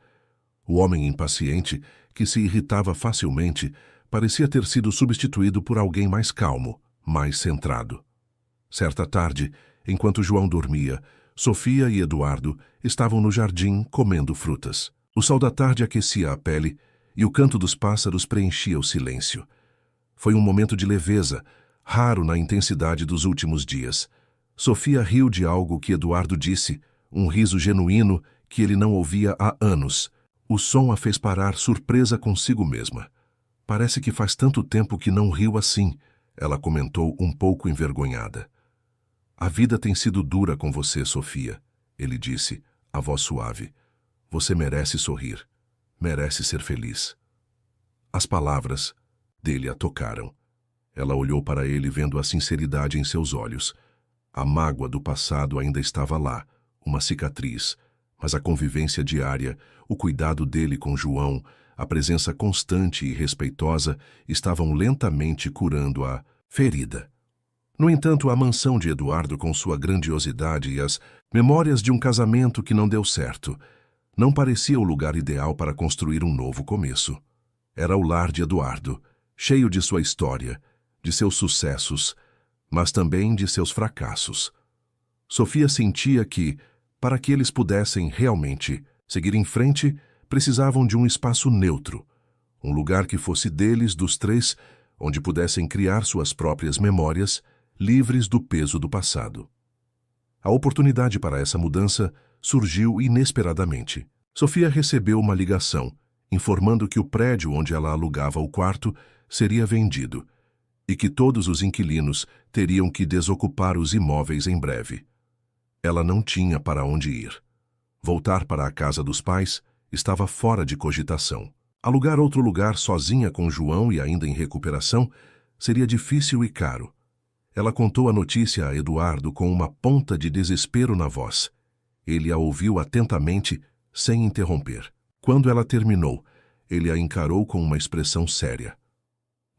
A: O homem impaciente, que se irritava facilmente, parecia ter sido substituído por alguém mais calmo, mais centrado. Certa tarde, enquanto João dormia, Sofia e Eduardo estavam no jardim comendo frutas. O sol da tarde aquecia a pele e o canto dos pássaros preenchia o silêncio. Foi um momento de leveza, raro na intensidade dos últimos dias. Sofia riu de algo que Eduardo disse, um riso genuíno que ele não ouvia há anos. O som a fez parar surpresa consigo mesma. Parece que faz tanto tempo que não riu assim, ela comentou um pouco envergonhada. A vida tem sido dura com você, Sofia, ele disse, a voz suave. Você merece sorrir, merece ser feliz. As palavras dele a tocaram. Ela olhou para ele vendo a sinceridade em seus olhos. A mágoa do passado ainda estava lá, uma cicatriz, mas a convivência diária, o cuidado dele com João, a presença constante e respeitosa estavam lentamente curando a ferida. No entanto, a mansão de Eduardo, com sua grandiosidade e as memórias de um casamento que não deu certo, não parecia o lugar ideal para construir um novo começo. Era o lar de Eduardo, cheio de sua história, de seus sucessos, mas também de seus fracassos. Sofia sentia que, para que eles pudessem realmente seguir em frente, precisavam de um espaço neutro, um lugar que fosse deles, dos três, onde pudessem criar suas próprias memórias, livres do peso do passado. A oportunidade para essa mudança surgiu inesperadamente. Sofia recebeu uma ligação, informando que o prédio onde ela alugava o quarto seria vendido e que todos os inquilinos teriam que desocupar os imóveis em breve. Ela não tinha para onde ir. Voltar para a casa dos pais estava fora de cogitação. Alugar outro lugar sozinha com João e ainda em recuperação seria difícil e caro. Ela contou a notícia a Eduardo com uma ponta de desespero na voz. Ele a ouviu atentamente, sem interromper. Quando ela terminou, ele a encarou com uma expressão séria.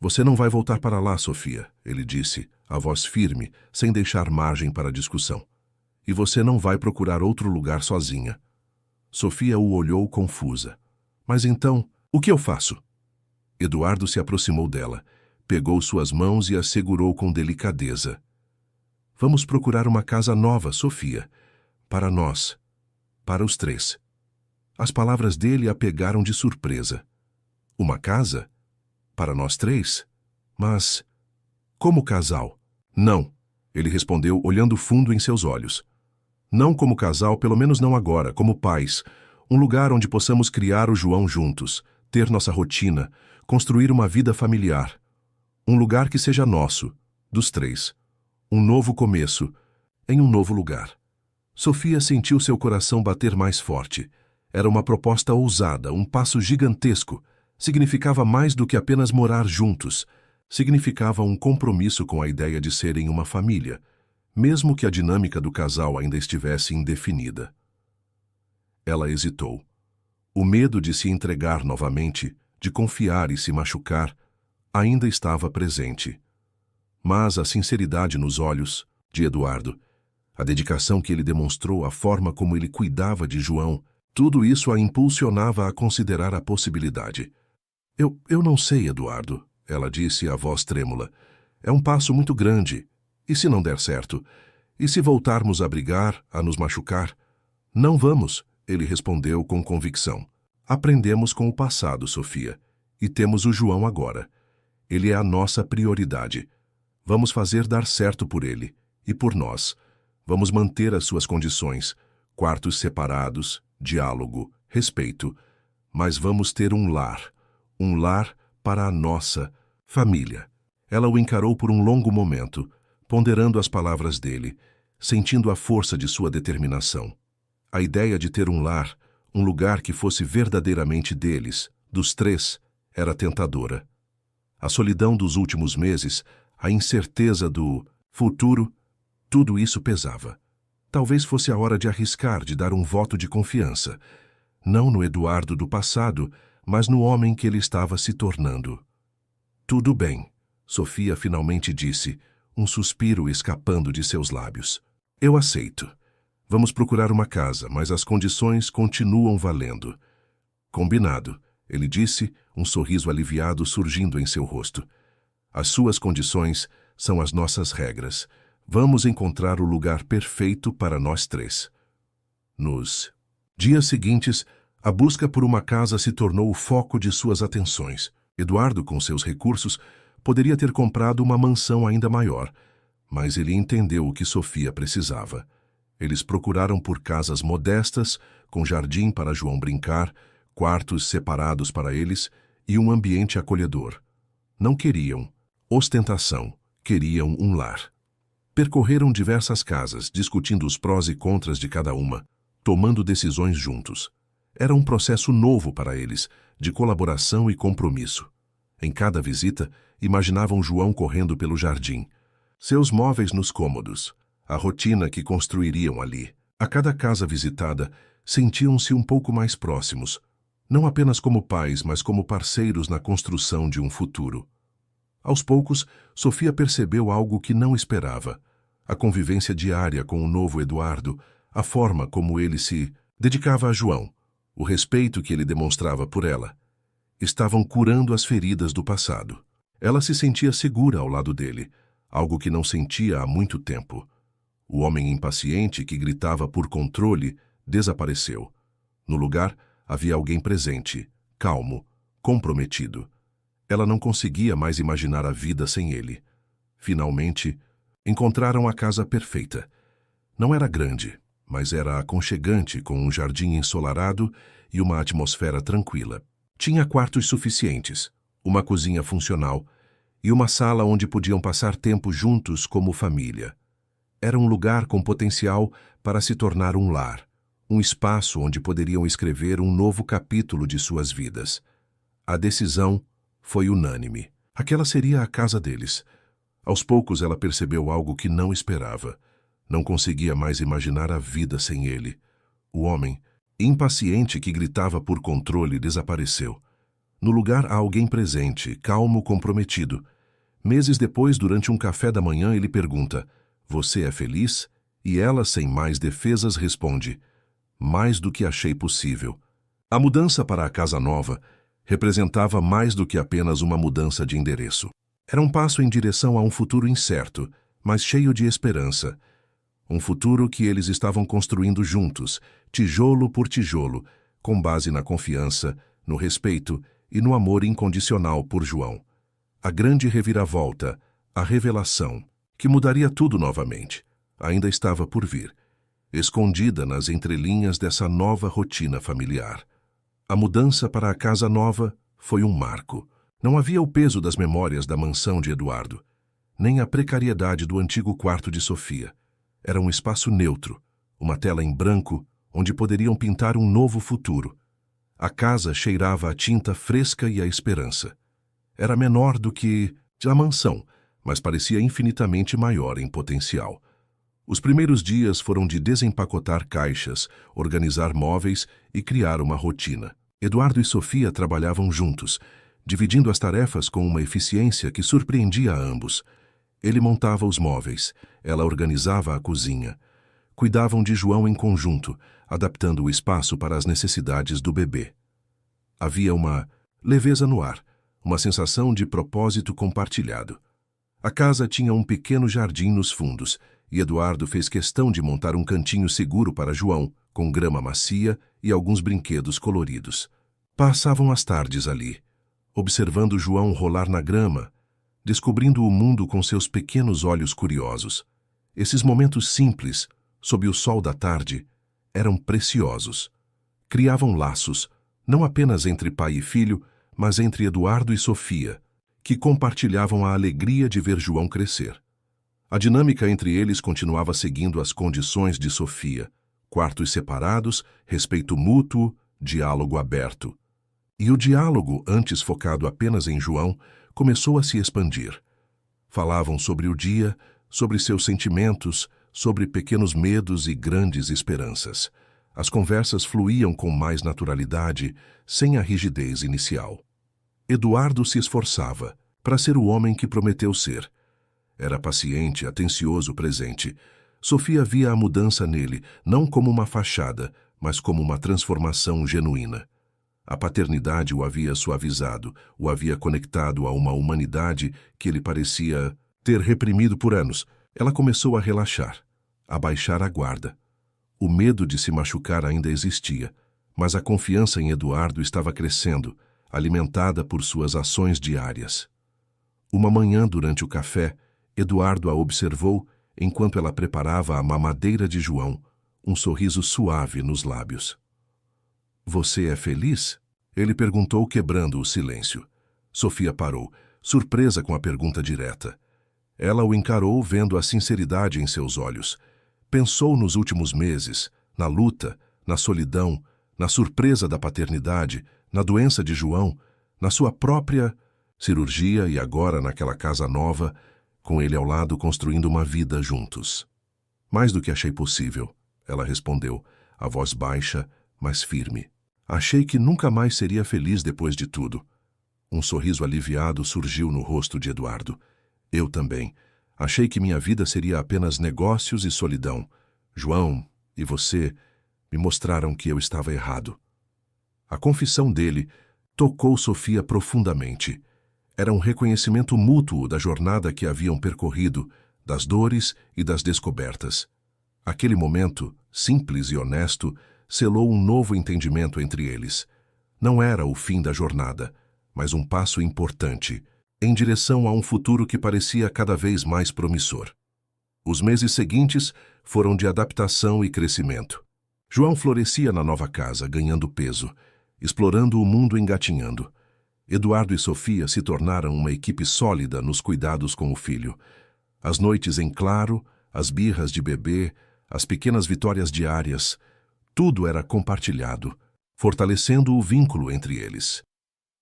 A: Você não vai voltar para lá, Sofia, ele disse, a voz firme, sem deixar margem para discussão. E você não vai procurar outro lugar sozinha. Sofia o olhou confusa. Mas então, o que eu faço? Eduardo se aproximou dela, pegou suas mãos e as segurou com delicadeza. Vamos procurar uma casa nova, Sofia. Para nós. Para os três. As palavras dele a pegaram de surpresa. Uma casa? Para nós três? Mas... como casal? Não, ele respondeu olhando fundo em seus olhos. Não como casal, pelo menos não agora, como pais. Um lugar onde possamos criar o João juntos, ter nossa rotina, construir uma vida familiar. Um lugar que seja nosso, dos três. Um novo começo, em um novo lugar. Sofia sentiu seu coração bater mais forte. Era uma proposta ousada, um passo gigantesco. Significava mais do que apenas morar juntos. Significava um compromisso com a ideia de serem uma família, mesmo que a dinâmica do casal ainda estivesse indefinida. Ela hesitou. O medo de se entregar novamente, de confiar e se machucar, ainda estava presente. Mas a sinceridade nos olhos de Eduardo, a dedicação que ele demonstrou, a forma como ele cuidava de João, tudo isso a impulsionava a considerar a possibilidade. Eu não sei, Eduardo, ela disse, a voz trêmula. É um passo muito grande. E se não der certo? E se voltarmos a brigar, a nos machucar? Não vamos, ele respondeu com convicção. Aprendemos com o passado, Sofia, e temos o João agora. Ele é a nossa prioridade. Vamos fazer dar certo por ele e por nós. Vamos manter as suas condições, quartos separados, diálogo, respeito. Mas vamos ter um lar para a nossa família. Ela o encarou por um longo momento, ponderando as palavras dele, sentindo a força de sua determinação. A ideia de ter um lar, um lugar que fosse verdadeiramente deles, dos três, era tentadora. A solidão dos últimos meses, a incerteza do futuro, tudo isso pesava. Talvez fosse a hora de arriscar, de dar um voto de confiança. Não no Eduardo do passado, mas no homem que ele estava se tornando. Tudo bem, Sofia finalmente disse, um suspiro escapando de seus lábios. Eu aceito. Vamos procurar uma casa, mas as condições continuam valendo. Combinado, ele disse, um sorriso aliviado surgindo em seu rosto. As suas condições são as nossas regras. Vamos encontrar o lugar perfeito para nós três. Nos dias seguintes, a busca por uma casa se tornou o foco de suas atenções. Eduardo, com seus recursos, poderia ter comprado uma mansão ainda maior, mas ele entendeu o que Sofia precisava. Eles procuraram por casas modestas, com jardim para João brincar, quartos separados para eles e um ambiente acolhedor. Não queriam ostentação, queriam um lar. Percorreram diversas casas, discutindo os prós e contras de cada uma, tomando decisões juntos. Era um processo novo para eles, de colaboração e compromisso. Em cada visita, imaginavam João correndo pelo jardim, seus móveis nos cômodos, a rotina que construiriam ali. A cada casa visitada, sentiam-se um pouco mais próximos, não apenas como pais, mas como parceiros na construção de um futuro. Aos poucos, Sofia percebeu algo que não esperava. A convivência diária com o novo Eduardo, a forma como ele se dedicava a João, o respeito que ele demonstrava por ela, estavam curando as feridas do passado. Ela se sentia segura ao lado dele, algo que não sentia há muito tempo. O homem impaciente que gritava por controle desapareceu. No lugar, havia alguém presente, calmo, comprometido. Ela não conseguia mais imaginar a vida sem ele. Finalmente, encontraram a casa perfeita. Não era grande, mas era aconchegante, com um jardim ensolarado e uma atmosfera tranquila. Tinha quartos suficientes, uma cozinha funcional e uma sala onde podiam passar tempo juntos como família. Era um lugar com potencial para se tornar um lar, um espaço onde poderiam escrever um novo capítulo de suas vidas. A decisão foi unânime. Aquela seria a casa deles. Aos poucos ela percebeu algo que não esperava. Não conseguia mais imaginar a vida sem ele. O homem, impaciente que gritava por controle, desapareceu. No lugar há alguém presente, calmo, comprometido. Meses depois, durante um café da manhã, ele pergunta: "Você é feliz?" E ela, sem mais defesas, responde: "Mais do que achei possível." A mudança para a casa nova representava mais do que apenas uma mudança de endereço. Era um passo em direção a um futuro incerto, mas cheio de esperança. Um futuro que eles estavam construindo juntos, tijolo por tijolo, com base na confiança, no respeito e no amor incondicional por João. A grande reviravolta, a revelação, que mudaria tudo novamente, ainda estava por vir, escondida nas entrelinhas dessa nova rotina familiar. A mudança para a casa nova foi um marco. Não havia o peso das memórias da mansão de Eduardo, nem a precariedade do antigo quarto de Sofia. Era um espaço neutro, uma tela em branco, onde poderiam pintar um novo futuro. A casa cheirava a tinta fresca e a esperança. Era menor do que a mansão, mas parecia infinitamente maior em potencial. Os primeiros dias foram de desempacotar caixas, organizar móveis e criar uma rotina. Eduardo e Sofia trabalhavam juntos, dividindo as tarefas com uma eficiência que surpreendia a ambos. Ele montava os móveis, ela organizava a cozinha. Cuidavam de João em conjunto, adaptando o espaço para as necessidades do bebê. Havia uma leveza no ar, uma sensação de propósito compartilhado. A casa tinha um pequeno jardim nos fundos, e Eduardo fez questão de montar um cantinho seguro para João, com grama macia e alguns brinquedos coloridos. Passavam as tardes ali, observando João rolar na grama, descobrindo o mundo com seus pequenos olhos curiosos. Esses momentos simples, sob o sol da tarde, eram preciosos. Criavam laços, não apenas entre pai e filho, mas entre Eduardo e Sofia, que compartilhavam a alegria de ver João crescer. A dinâmica entre eles continuava seguindo as condições de Sofia: quartos separados, respeito mútuo, diálogo aberto. E o diálogo, antes focado apenas em João, começou a se expandir. Falavam sobre o dia, sobre seus sentimentos, sobre pequenos medos e grandes esperanças. As conversas fluíam com mais naturalidade, sem a rigidez inicial. Eduardo se esforçava para ser o homem que prometeu ser. Era paciente, atencioso, presente. Sofia via a mudança nele, não como uma fachada, mas como uma transformação genuína. A paternidade o havia suavizado, o havia conectado a uma humanidade que ele parecia ter reprimido por anos. Ela começou a relaxar, a baixar a guarda. O medo de se machucar ainda existia, mas a confiança em Eduardo estava crescendo, alimentada por suas ações diárias. Uma manhã, durante o café, Eduardo a observou enquanto ela preparava a mamadeira de João, um sorriso suave nos lábios. "Você é feliz?" ele perguntou, quebrando o silêncio. Sofia parou, surpresa com a pergunta direta. Ela o encarou, vendo a sinceridade em seus olhos. Pensou nos últimos meses, na luta, na solidão, na surpresa da paternidade, na doença de João, na sua própria cirurgia e agora naquela casa nova, com ele ao lado construindo uma vida juntos. "Mais do que achei possível", ela respondeu, a voz baixa, mas firme. "Achei que nunca mais seria feliz depois de tudo." Um sorriso aliviado surgiu no rosto de Eduardo. "Eu também. Achei que minha vida seria apenas negócios e solidão. João e você me mostraram que eu estava errado." A confissão dele tocou Sofia profundamente. Era um reconhecimento mútuo da jornada que haviam percorrido, das dores e das descobertas. Aquele momento, simples e honesto, selou um novo entendimento entre eles. Não era o fim da jornada, mas um passo importante, em direção a um futuro que parecia cada vez mais promissor. Os meses seguintes foram de adaptação e crescimento. João florescia na nova casa, ganhando peso, explorando o mundo engatinhando. Eduardo e Sofia se tornaram uma equipe sólida nos cuidados com o filho. As noites em claro, as birras de bebê, as pequenas vitórias diárias, tudo era compartilhado, fortalecendo o vínculo entre eles.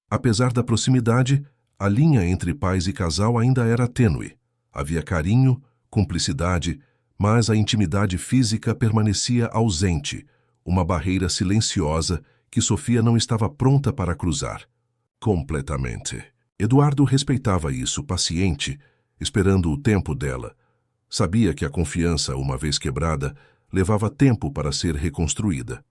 A: Apesar da proximidade, a linha entre pais e casal ainda era tênue. Havia carinho, cumplicidade, mas a intimidade física permanecia ausente, uma barreira silenciosa que Sofia não estava pronta para cruzar. Completamente. Eduardo respeitava isso, paciente, esperando o tempo dela. Sabia que a confiança, uma vez quebrada, levava tempo para ser reconstruída.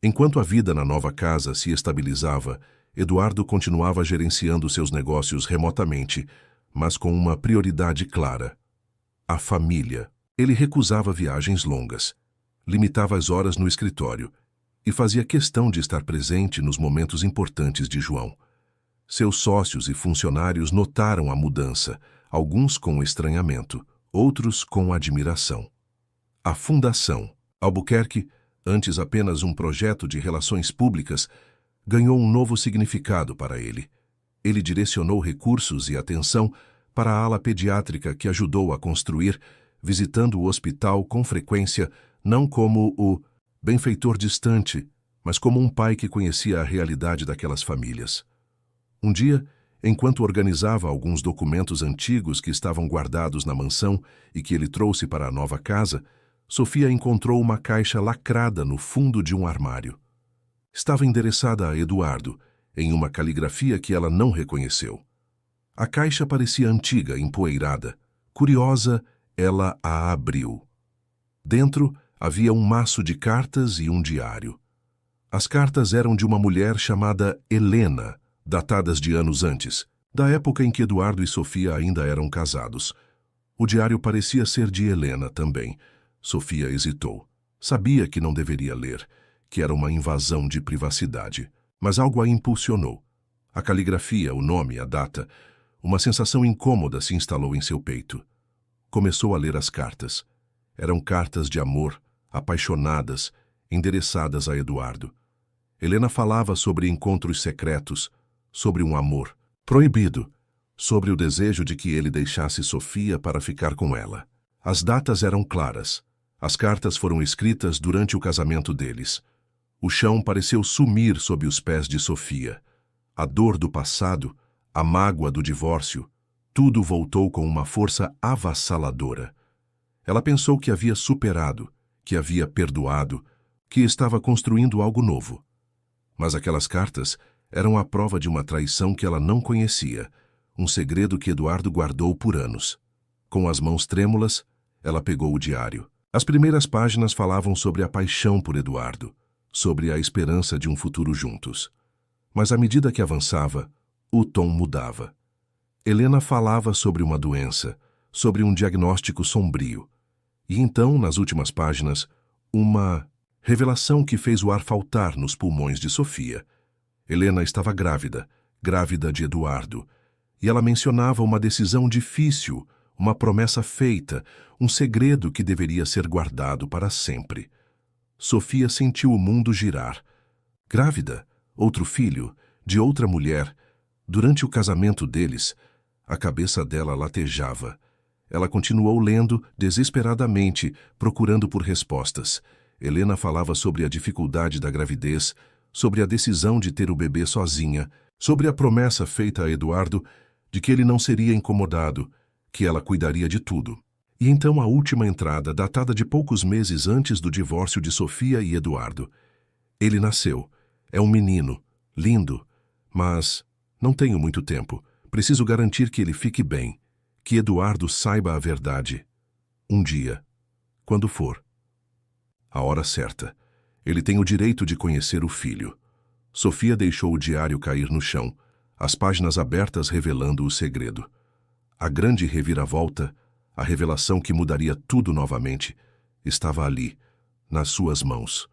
A: Enquanto a vida na nova casa se estabilizava, Eduardo continuava gerenciando seus negócios remotamente, mas com uma prioridade clara: a família. Ele recusava viagens longas, limitava as horas no escritório e fazia questão de estar presente nos momentos importantes de João. Seus sócios e funcionários notaram a mudança, alguns com estranhamento, outros com admiração. A Fundação Albuquerque, antes apenas um projeto de relações públicas, ganhou um novo significado para ele. Ele direcionou recursos e atenção para a ala pediátrica que ajudou a construir, visitando o hospital com frequência, não como o benfeitor distante, mas como um pai que conhecia a realidade daquelas famílias. Um dia, enquanto organizava alguns documentos antigos que estavam guardados na mansão e que ele trouxe para a nova casa, Sofia encontrou uma caixa lacrada no fundo de um armário. Estava endereçada a Eduardo, em uma caligrafia que ela não reconheceu. A caixa parecia antiga, empoeirada. Curiosa, ela a abriu. Dentro havia um maço de cartas e um diário. As cartas eram de uma mulher chamada Helena, datadas de anos antes, da época em que Eduardo e Sofia ainda eram casados. O diário parecia ser de Helena também. Sofia hesitou. Sabia que não deveria ler, que era uma invasão de privacidade. Mas algo a impulsionou. A caligrafia, o nome, a data. Uma sensação incômoda se instalou em seu peito. Começou a ler as cartas. Eram cartas de amor, apaixonadas, endereçadas a Eduardo. Helena falava sobre encontros secretos, sobre um amor proibido, sobre o desejo de que ele deixasse Sofia para ficar com ela. As datas eram claras. As cartas foram escritas durante o casamento deles. O chão pareceu sumir sob os pés de Sofia. A dor do passado, a mágoa do divórcio, tudo voltou com uma força avassaladora. Ela pensou que havia superado, que havia perdoado, que estava construindo algo novo. Mas aquelas cartas eram a prova de uma traição que ela não conhecia, um segredo que Eduardo guardou por anos. Com as mãos trêmulas, ela pegou o diário. As primeiras páginas falavam sobre a paixão por Eduardo, sobre a esperança de um futuro juntos. Mas à medida que avançava, o tom mudava. Helena falava sobre uma doença, sobre um diagnóstico sombrio. E então, nas últimas páginas, uma revelação que fez o ar faltar nos pulmões de Sofia. Helena estava grávida, grávida de Eduardo, e ela mencionava uma decisão difícil, uma promessa feita, um segredo que deveria ser guardado para sempre. Sofia sentiu o mundo girar. Grávida, outro filho, de outra mulher. Durante o casamento deles, a cabeça dela latejava. Ela continuou lendo desesperadamente, procurando por respostas. Helena falava sobre a dificuldade da gravidez, sobre a decisão de ter o bebê sozinha, sobre a promessa feita a Eduardo de que ele não seria incomodado, que ela cuidaria de tudo. E então a última entrada, datada de poucos meses antes do divórcio de Sofia e Eduardo. Ele nasceu. É um menino, lindo, mas não tenho muito tempo. Preciso garantir que ele fique bem, que Eduardo saiba a verdade. Um dia, quando for. A hora certa. Ele tem o direito de conhecer o filho. Sofia deixou o diário cair no chão, as páginas abertas revelando o segredo. A grande reviravolta, a revelação que mudaria tudo novamente, estava ali, nas suas mãos.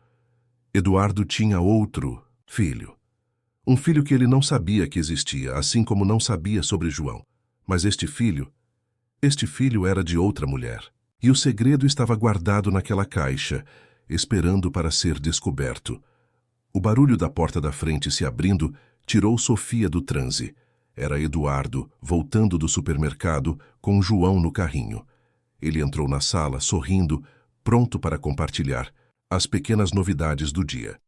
A: Eduardo tinha outro filho. Um filho que ele não sabia que existia, assim como não sabia sobre João. Mas este filho era de outra mulher. E o segredo estava guardado naquela caixa, esperando para ser descoberto. O barulho da porta da frente se abrindo tirou Sofia do transe. Era Eduardo, voltando do supermercado, com João no carrinho. Ele entrou na sala, sorrindo, pronto para compartilhar as pequenas novidades do dia.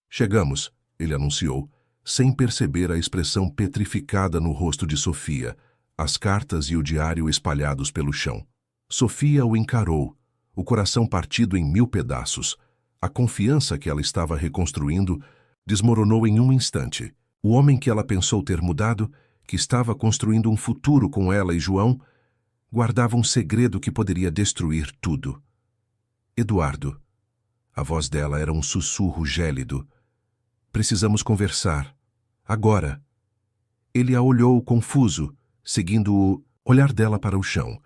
A: Chegamos, ele anunciou, sem perceber a expressão petrificada no rosto de Sofia, as cartas e o diário espalhados pelo chão. Sofia o encarou, o coração partido em 1000 pedaços. A confiança que ela estava reconstruindo desmoronou em um instante. O homem que ela pensou ter mudado, que estava construindo um futuro com ela e João, guardava um segredo que poderia destruir tudo. Eduardo. A voz dela era um sussurro gélido. Precisamos conversar. Agora. Ele a olhou confuso, seguindo o olhar dela para o chão.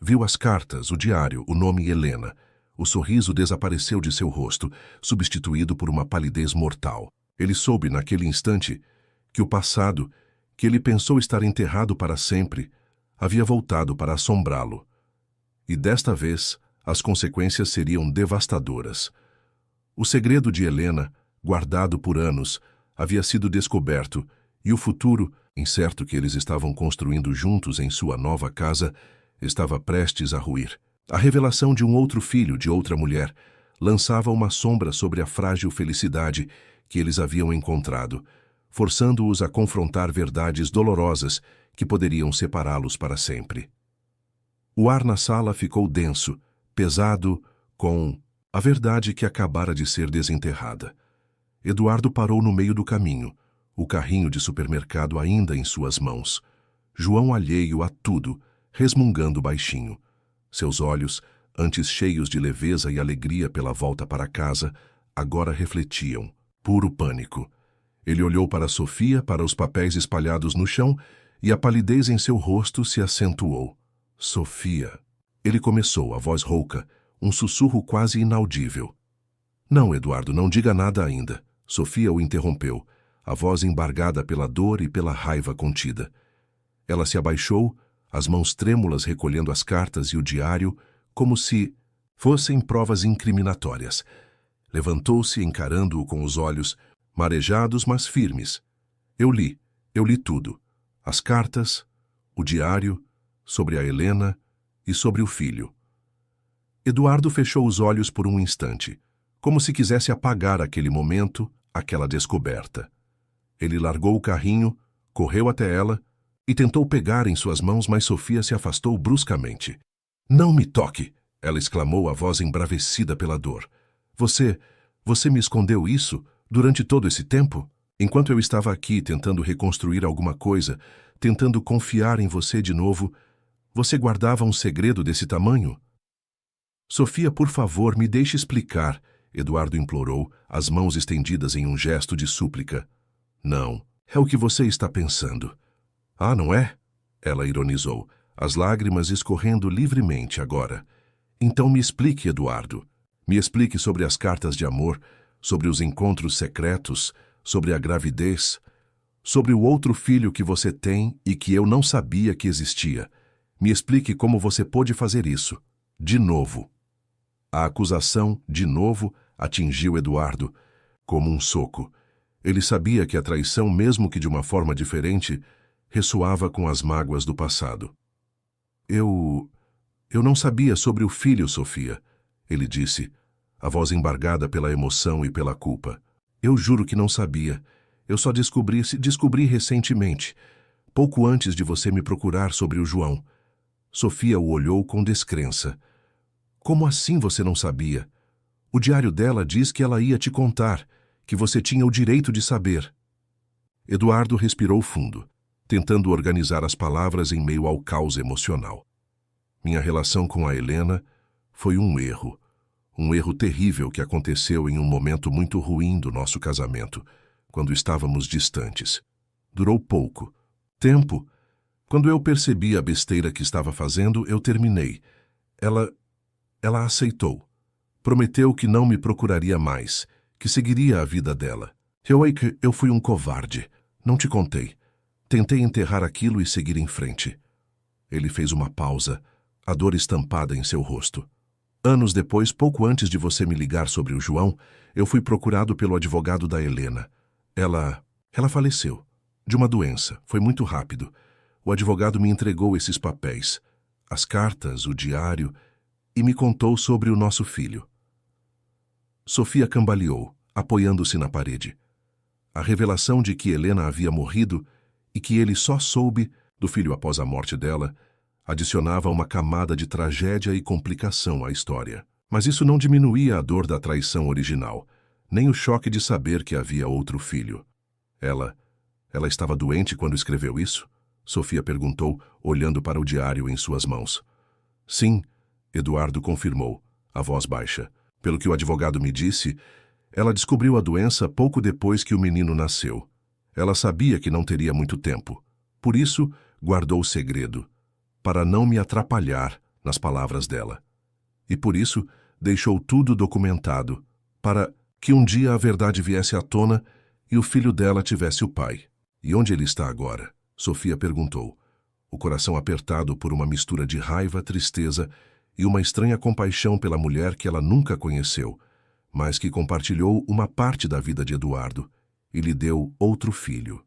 A: Viu as cartas, o diário, o nome Helena. O sorriso desapareceu de seu rosto, substituído por uma palidez mortal. Ele soube, naquele instante, que o passado, que ele pensou estar enterrado para sempre, havia voltado para assombrá-lo. E desta vez, as consequências seriam devastadoras. O segredo de Helena, guardado por anos, havia sido descoberto, e o futuro, incerto que eles estavam construindo juntos em sua nova casa, estava prestes a ruir. A revelação de um outro filho de outra mulher lançava uma sombra sobre a frágil felicidade que eles haviam encontrado, forçando-os a confrontar verdades dolorosas que poderiam separá-los para sempre. O ar na sala ficou denso, pesado, com a verdade que acabara de ser desenterrada. Eduardo parou no meio do caminho, o carrinho de supermercado ainda em suas mãos. João alheio a tudo, resmungando baixinho. Seus olhos, antes cheios de leveza e alegria pela volta para casa, agora refletiam, puro pânico. Ele olhou para Sofia, para os papéis espalhados no chão, e a palidez em seu rosto se acentuou. Sofia. Ele começou, a voz rouca, um sussurro quase inaudível. Não, Eduardo, não diga nada ainda. Sofia o interrompeu. a voz embargada pela dor e pela raiva contida. Ela se abaixou, as mãos trêmulas recolhendo as cartas e o diário, como se fossem provas incriminatórias. Levantou-se encarando-o com os olhos, marejados, mas firmes. Eu li tudo. As cartas, o diário, sobre a Helena e sobre o filho. Eduardo fechou os olhos por um instante, como se quisesse apagar aquele momento, aquela descoberta. Ele largou o carrinho, correu até ela e tentou pegar em suas mãos, mas Sofia se afastou bruscamente. "Não me toque!" ela exclamou, a voz embravecida pela dor. Você me escondeu isso durante todo esse tempo? Enquanto eu estava aqui tentando reconstruir alguma coisa, tentando confiar em você de novo, você guardava um segredo desse tamanho?" "Sofia, por favor, me deixe explicar", Eduardo implorou, as mãos estendidas em um gesto de súplica. "Não, é o que você está pensando." "Ah, não é?" ela ironizou, as lágrimas escorrendo livremente agora. "Então me explique, Eduardo. Me explique sobre as cartas de amor, sobre os encontros secretos, sobre a gravidez, sobre o outro filho que você tem e que eu não sabia que existia. Me explique como você pôde fazer isso. De novo." A acusação, de novo, atingiu Eduardo, como um soco. Ele sabia que a traição, mesmo que de uma forma diferente, ressoava com as mágoas do passado. Eu não sabia sobre o filho, Sofia", ele disse, a voz embargada pela emoção e pela culpa. "Eu juro que não sabia. Eu só descobri recentemente, pouco antes de você me procurar sobre o João." Sofia o olhou com descrença. "Como assim você não sabia? O diário dela diz que ela ia te contar, que você tinha o direito de saber." Eduardo respirou fundo, tentando organizar as palavras em meio ao caos emocional. "Minha relação com a Helena foi um erro terrível que aconteceu em um momento muito ruim do nosso casamento, quando estávamos distantes. Durou pouco tempo. Quando eu percebi a besteira que estava fazendo, eu terminei. Ela aceitou. Prometeu que não me procuraria mais, que seguiria a vida dela. Eu fui um covarde. Não te contei. Tentei enterrar aquilo e seguir em frente." Ele fez uma pausa, a dor estampada em seu rosto. "Anos depois, pouco antes de você me ligar sobre o João, eu fui procurado pelo advogado da Helena. Ela faleceu. De uma doença. Foi muito rápido. O advogado me entregou esses papéis, as cartas, o diário, e me contou sobre o nosso filho." Sofia cambaleou, apoiando-se na parede. A revelação de que Helena havia morrido e que ele só soube do filho após a morte dela adicionava uma camada de tragédia e complicação à história. Mas isso não diminuía a dor da traição original, nem o choque de saber que havia outro filho. Ela estava doente quando escreveu isso?" Sofia perguntou, olhando para o diário em suas mãos. "Sim", Eduardo confirmou, a voz baixa. "Pelo que o advogado me disse, ela descobriu a doença pouco depois que o menino nasceu. Ela sabia que não teria muito tempo. Por isso, guardou o segredo, para não me atrapalhar, nas palavras dela. E por isso, deixou tudo documentado, para que um dia a verdade viesse à tona e o filho dela tivesse o pai." "E onde ele está agora?" Sofia perguntou, o coração apertado por uma mistura de raiva, tristeza e uma estranha compaixão pela mulher que ela nunca conheceu, mas que compartilhou uma parte da vida de Eduardo e lhe deu outro filho.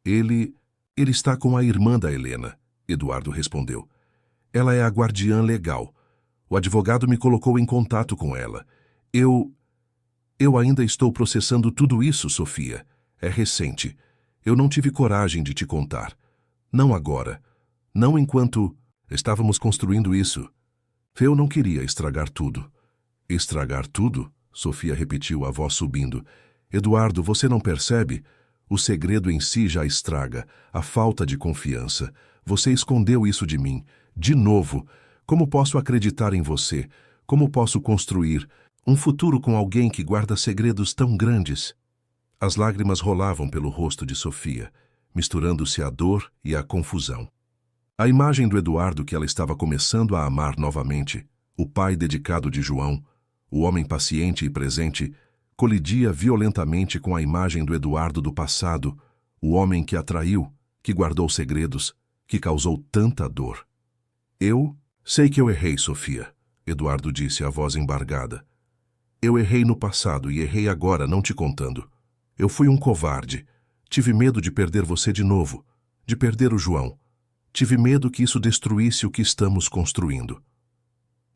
A: Ele está com a irmã da Helena", Eduardo respondeu. "Ela é a guardiã legal. O advogado me colocou em contato com ela. Eu ainda estou processando tudo isso, Sofia. É recente. Eu não tive coragem de te contar. Não agora. Não enquanto estávamos construindo isso. Eu não queria estragar tudo." "Estragar tudo?" Sofia repetiu, a voz subindo. "Eduardo, você não percebe? O segredo em si já estraga, a falta de confiança. Você escondeu isso de mim. De novo. Como posso acreditar em você? Como posso construir um futuro com alguém que guarda segredos tão grandes?" As lágrimas rolavam pelo rosto de Sofia, misturando-se à dor e à confusão. A imagem do Eduardo que ela estava começando a amar novamente, o pai dedicado de João, o homem paciente e presente, colidia violentamente com a imagem do Eduardo do passado, o homem que a traiu, que guardou segredos, que causou tanta dor. Eu sei que eu errei, Sofia, Eduardo disse, a voz embargada. Eu errei no passado e errei agora, não te contando. Eu fui um covarde. Tive medo de perder você de novo, de perder o João. Tive medo que isso destruísse o que estamos construindo.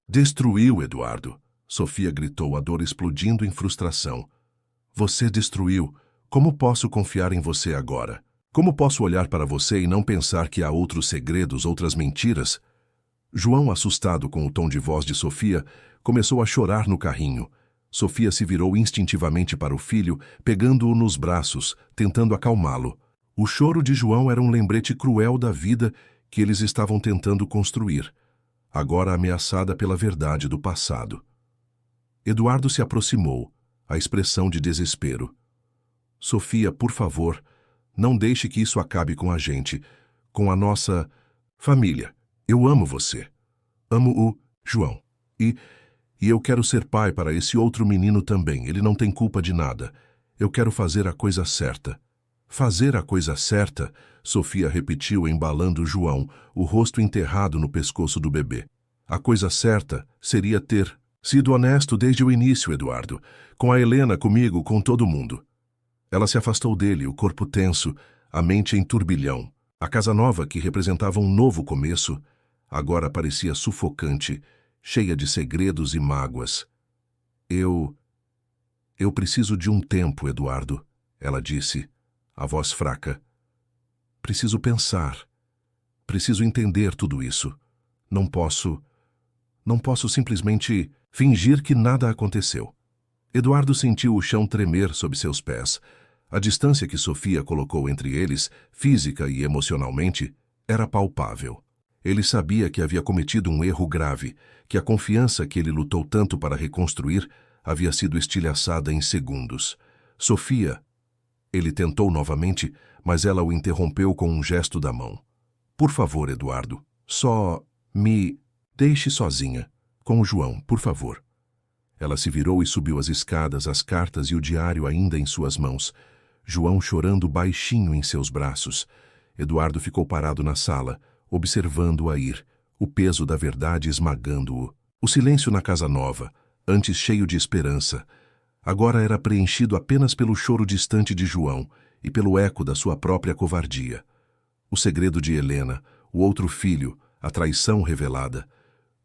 A: Destruiu, Eduardo, Sofia gritou, a dor explodindo em frustração. Você destruiu. Como posso confiar em você agora? Como posso olhar para você e não pensar que há outros segredos, outras mentiras? João, assustado com o tom de voz de Sofia, começou a chorar no carrinho. Sofia se virou instintivamente para o filho, pegando-o nos braços, tentando acalmá-lo. O choro de João era um lembrete cruel da vida que eles estavam tentando construir, agora ameaçada pela verdade do passado. Eduardo se aproximou, a expressão de desespero. Sofia, por favor, não deixe que isso acabe com a gente, com a nossa família. Eu amo você. Amo o João. E eu quero ser pai para esse outro menino também. Ele não tem culpa de nada. Eu quero fazer a coisa certa. Fazer a coisa certa, Sofia repetiu, embalando João, o rosto enterrado no pescoço do bebê. A coisa certa seria ter sido honesto desde o início, Eduardo. Com a Helena, comigo, com todo mundo. Ela se afastou dele, o corpo tenso, a mente em turbilhão. A casa nova, que representava um novo começo, agora parecia sufocante, cheia de segredos e mágoas. Eu preciso de um tempo, Eduardo, ela disse, a voz fraca. Preciso pensar. Preciso entender tudo isso. Não posso simplesmente fingir que nada aconteceu. Eduardo sentiu o chão tremer sob seus pés. A distância que Sofia colocou entre eles, física e emocionalmente, era palpável. Ele sabia que havia cometido um erro grave, que a confiança que ele lutou tanto para reconstruir havia sido estilhaçada em segundos. Sofia... Ele tentou novamente, mas ela o interrompeu com um gesto da mão. Por favor, Eduardo, só me deixe sozinha. Com o João, por favor. Ela se virou e subiu as escadas, as cartas e o diário ainda em suas mãos. João chorando baixinho em seus braços. Eduardo ficou parado na sala, observando-a ir, o peso da verdade esmagando-o. O silêncio na casa nova, antes cheio de esperança, agora era preenchido apenas pelo choro distante de João e pelo eco da sua própria covardia. O segredo de Helena, o outro filho, a traição revelada,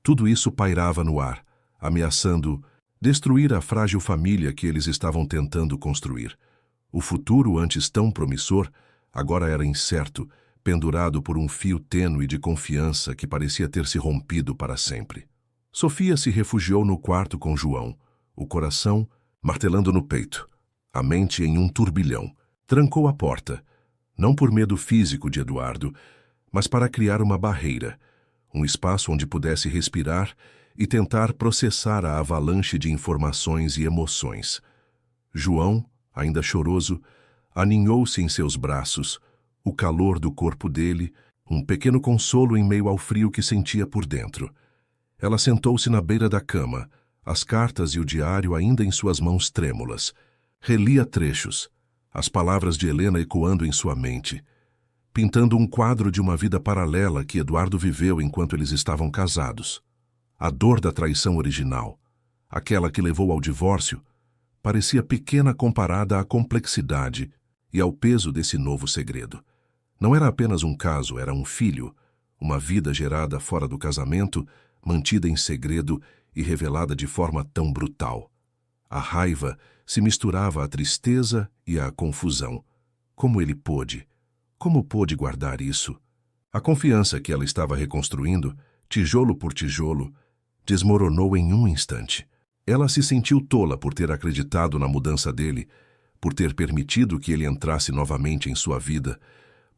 A: tudo isso pairava no ar, ameaçando destruir a frágil família que eles estavam tentando construir. O futuro, antes tão promissor, agora era incerto, pendurado por um fio tênue de confiança que parecia ter se rompido para sempre. Sofia se refugiou no quarto com João, o coração martelando no peito, a mente em um turbilhão. Trancou a porta, não por medo físico de Eduardo, mas para criar uma barreira, um espaço onde pudesse respirar e tentar processar a avalanche de informações e emoções. João, ainda choroso, aninhou-se em seus braços, o calor do corpo dele, um pequeno consolo em meio ao frio que sentia por dentro. Ela sentou-se na beira da cama, as cartas e o diário ainda em suas mãos trêmulas. Relia trechos, as palavras de Helena ecoando em sua mente, pintando um quadro de uma vida paralela que Eduardo viveu enquanto eles estavam casados. A dor da traição original, aquela que levou ao divórcio, parecia pequena comparada à complexidade e ao peso desse novo segredo. Não era apenas um caso, era um filho, uma vida gerada fora do casamento, mantida em segredo e revelada de forma tão brutal. A raiva se misturava à tristeza e à confusão. Como ele pôde? Como pôde guardar isso? A confiança que ela estava reconstruindo, tijolo por tijolo, desmoronou em um instante. Ela se sentiu tola por ter acreditado na mudança dele, por ter permitido que ele entrasse novamente em sua vida,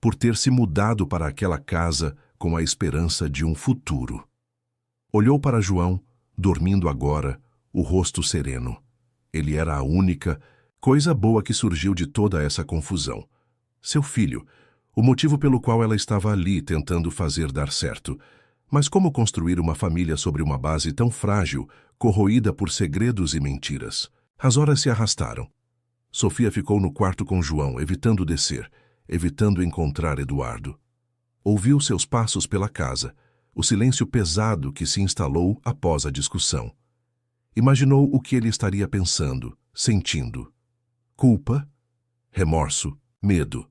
A: por ter se mudado para aquela casa com a esperança de um futuro. Olhou para João, dormindo agora, o rosto sereno. Ele era a única coisa boa que surgiu de toda essa confusão. Seu filho, o motivo pelo qual ela estava ali tentando fazer dar certo. Mas como construir uma família sobre uma base tão frágil, corroída por segredos e mentiras? As horas se arrastaram. Sofia ficou no quarto com João, evitando descer, evitando encontrar Eduardo. Ouviu seus passos pela casa, o silêncio pesado que se instalou após a discussão. Imaginou o que ele estaria pensando, sentindo. Culpa, remorso, medo.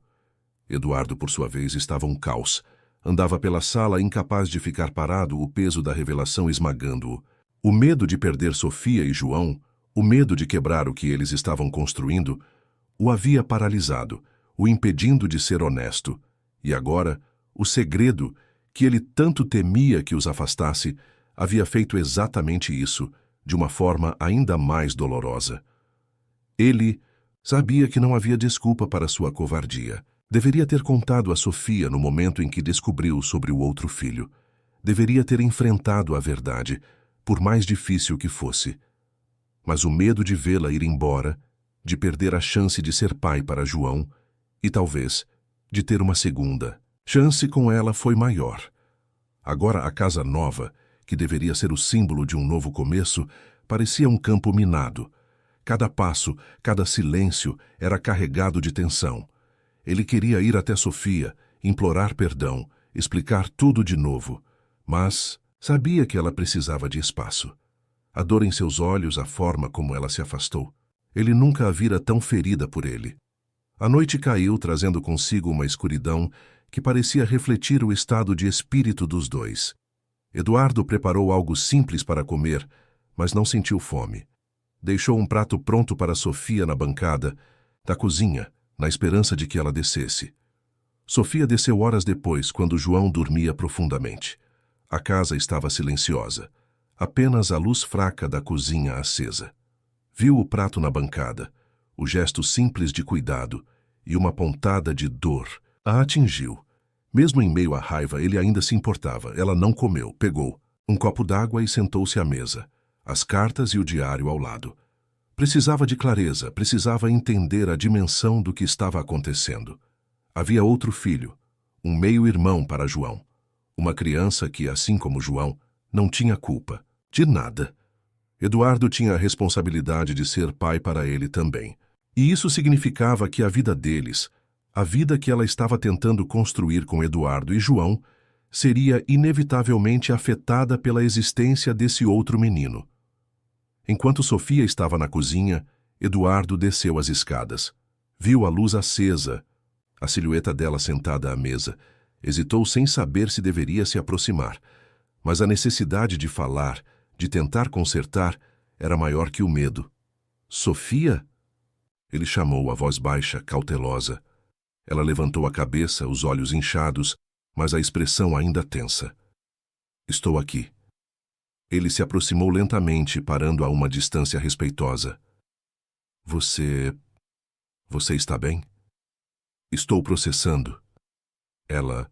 A: Eduardo, por sua vez, estava um caos. Andava pela sala incapaz de ficar parado, o peso da revelação esmagando-o. O medo de perder Sofia e João, o medo de quebrar o que eles estavam construindo, o havia paralisado, o impedindo de ser honesto. E agora, o segredo, que ele tanto temia que os afastasse, havia feito exatamente isso, de uma forma ainda mais dolorosa. Ele sabia que não havia desculpa para sua covardia. Deveria ter contado a Sofia no momento em que descobriu sobre o outro filho. Deveria ter enfrentado a verdade, por mais difícil que fosse. Mas o medo de vê-la ir embora, de perder a chance de ser pai para João, e talvez de ter uma segunda chance com ela, foi maior. Agora a casa nova, que deveria ser o símbolo de um novo começo, parecia um campo minado. Cada passo, cada silêncio era carregado de tensão. Ele queria ir até Sofia, implorar perdão, explicar tudo de novo, mas sabia que ela precisava de espaço. A dor em seus olhos, a forma como ela se afastou. Ele nunca a vira tão ferida por ele. A noite caiu, trazendo consigo uma escuridão que parecia refletir o estado de espírito dos dois. Eduardo preparou algo simples para comer, mas não sentiu fome. Deixou um prato pronto para Sofia na bancada da cozinha, na esperança de que ela descesse. Sofia desceu horas depois, quando João dormia profundamente. A casa estava silenciosa. Apenas a luz fraca da cozinha acesa. Viu o prato na bancada, o gesto simples de cuidado, e uma pontada de dor a atingiu. Mesmo em meio à raiva, ele ainda se importava. Ela não comeu, pegou um copo d'água e sentou-se à mesa, as cartas e o diário ao lado. Precisava de clareza, precisava entender a dimensão do que estava acontecendo. Havia outro filho, um meio-irmão para João. Uma criança que, assim como João, não tinha culpa. De nada. Eduardo tinha a responsabilidade de ser pai para ele também. E isso significava que a vida deles, a vida que ela estava tentando construir com Eduardo e João, seria inevitavelmente afetada pela existência desse outro menino. Enquanto Sofia estava na cozinha, Eduardo desceu as escadas. Viu a luz acesa, a silhueta dela sentada à mesa. Hesitou sem saber se deveria se aproximar. Mas a necessidade de falar, de tentar consertar, era maior que o medo. Sofia? Ele chamou a voz baixa, cautelosa. Ela levantou a cabeça, os olhos inchados, mas a expressão ainda tensa. Estou aqui. Ele se aproximou lentamente, parando a uma distância respeitosa. Você está bem? Estou processando. Ela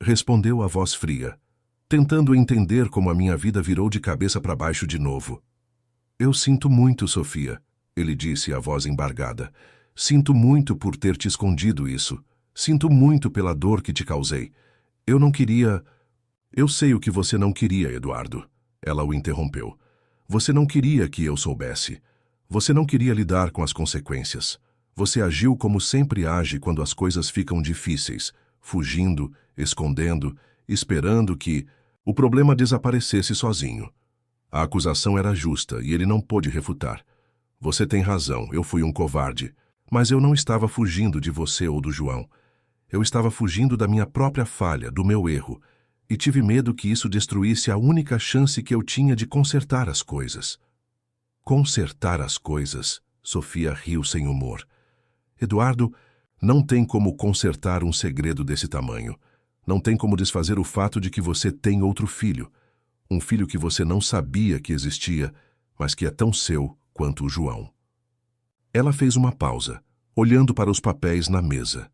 A: respondeu a voz fria, tentando entender como a minha vida virou de cabeça para baixo de novo. Eu sinto muito, Sofia, ele disse, a voz embargada. Sinto muito por ter te escondido isso. Sinto muito pela dor que te causei. Eu não queria... Eu sei o que você não queria, Eduardo. Ela o interrompeu. Você não queria que eu soubesse. Você não queria lidar com as consequências. Você agiu como sempre age quando as coisas ficam difíceis, fugindo, escondendo, esperando que o problema desaparecesse sozinho. A acusação era justa e ele não pôde refutar. Você tem razão, eu fui um covarde. Mas eu não estava fugindo de você ou do João. Eu estava fugindo da minha própria falha, do meu erro, e tive medo que isso destruísse a única chance que eu tinha de consertar as coisas. Consertar as coisas? Sofia riu sem humor. Eduardo, não tem como consertar um segredo desse tamanho. Não tem como desfazer o fato de que você tem outro filho. Um filho que você não sabia que existia, mas que é tão seu quanto o João. Ela fez uma pausa, olhando para os papéis na mesa.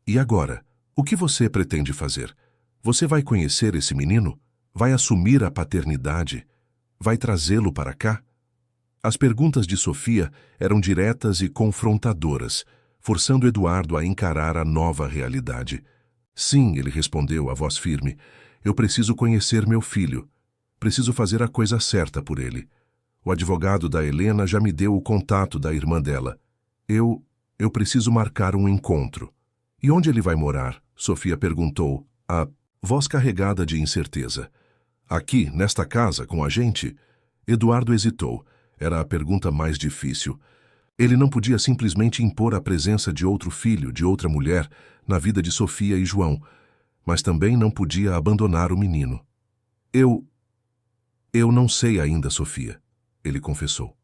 A: E agora, o que você pretende fazer? Você vai conhecer esse menino? Vai assumir a paternidade? Vai trazê-lo para cá? As perguntas de Sofia eram diretas e confrontadoras, forçando Eduardo a encarar a nova realidade. Sim, ele respondeu, a voz firme. Eu preciso conhecer meu filho. Preciso fazer a coisa certa por ele. O advogado da Helena já me deu o contato da irmã dela. Eu preciso marcar um encontro. E onde ele vai morar? Sofia perguntou, a voz carregada de incerteza. Aqui, nesta casa, com a gente? Eduardo hesitou. Era a pergunta mais difícil. Ele não podia simplesmente impor a presença de outro filho, de outra mulher, na vida de Sofia e João, mas também não podia abandonar o menino. Eu não sei ainda, Sofia, ele confessou.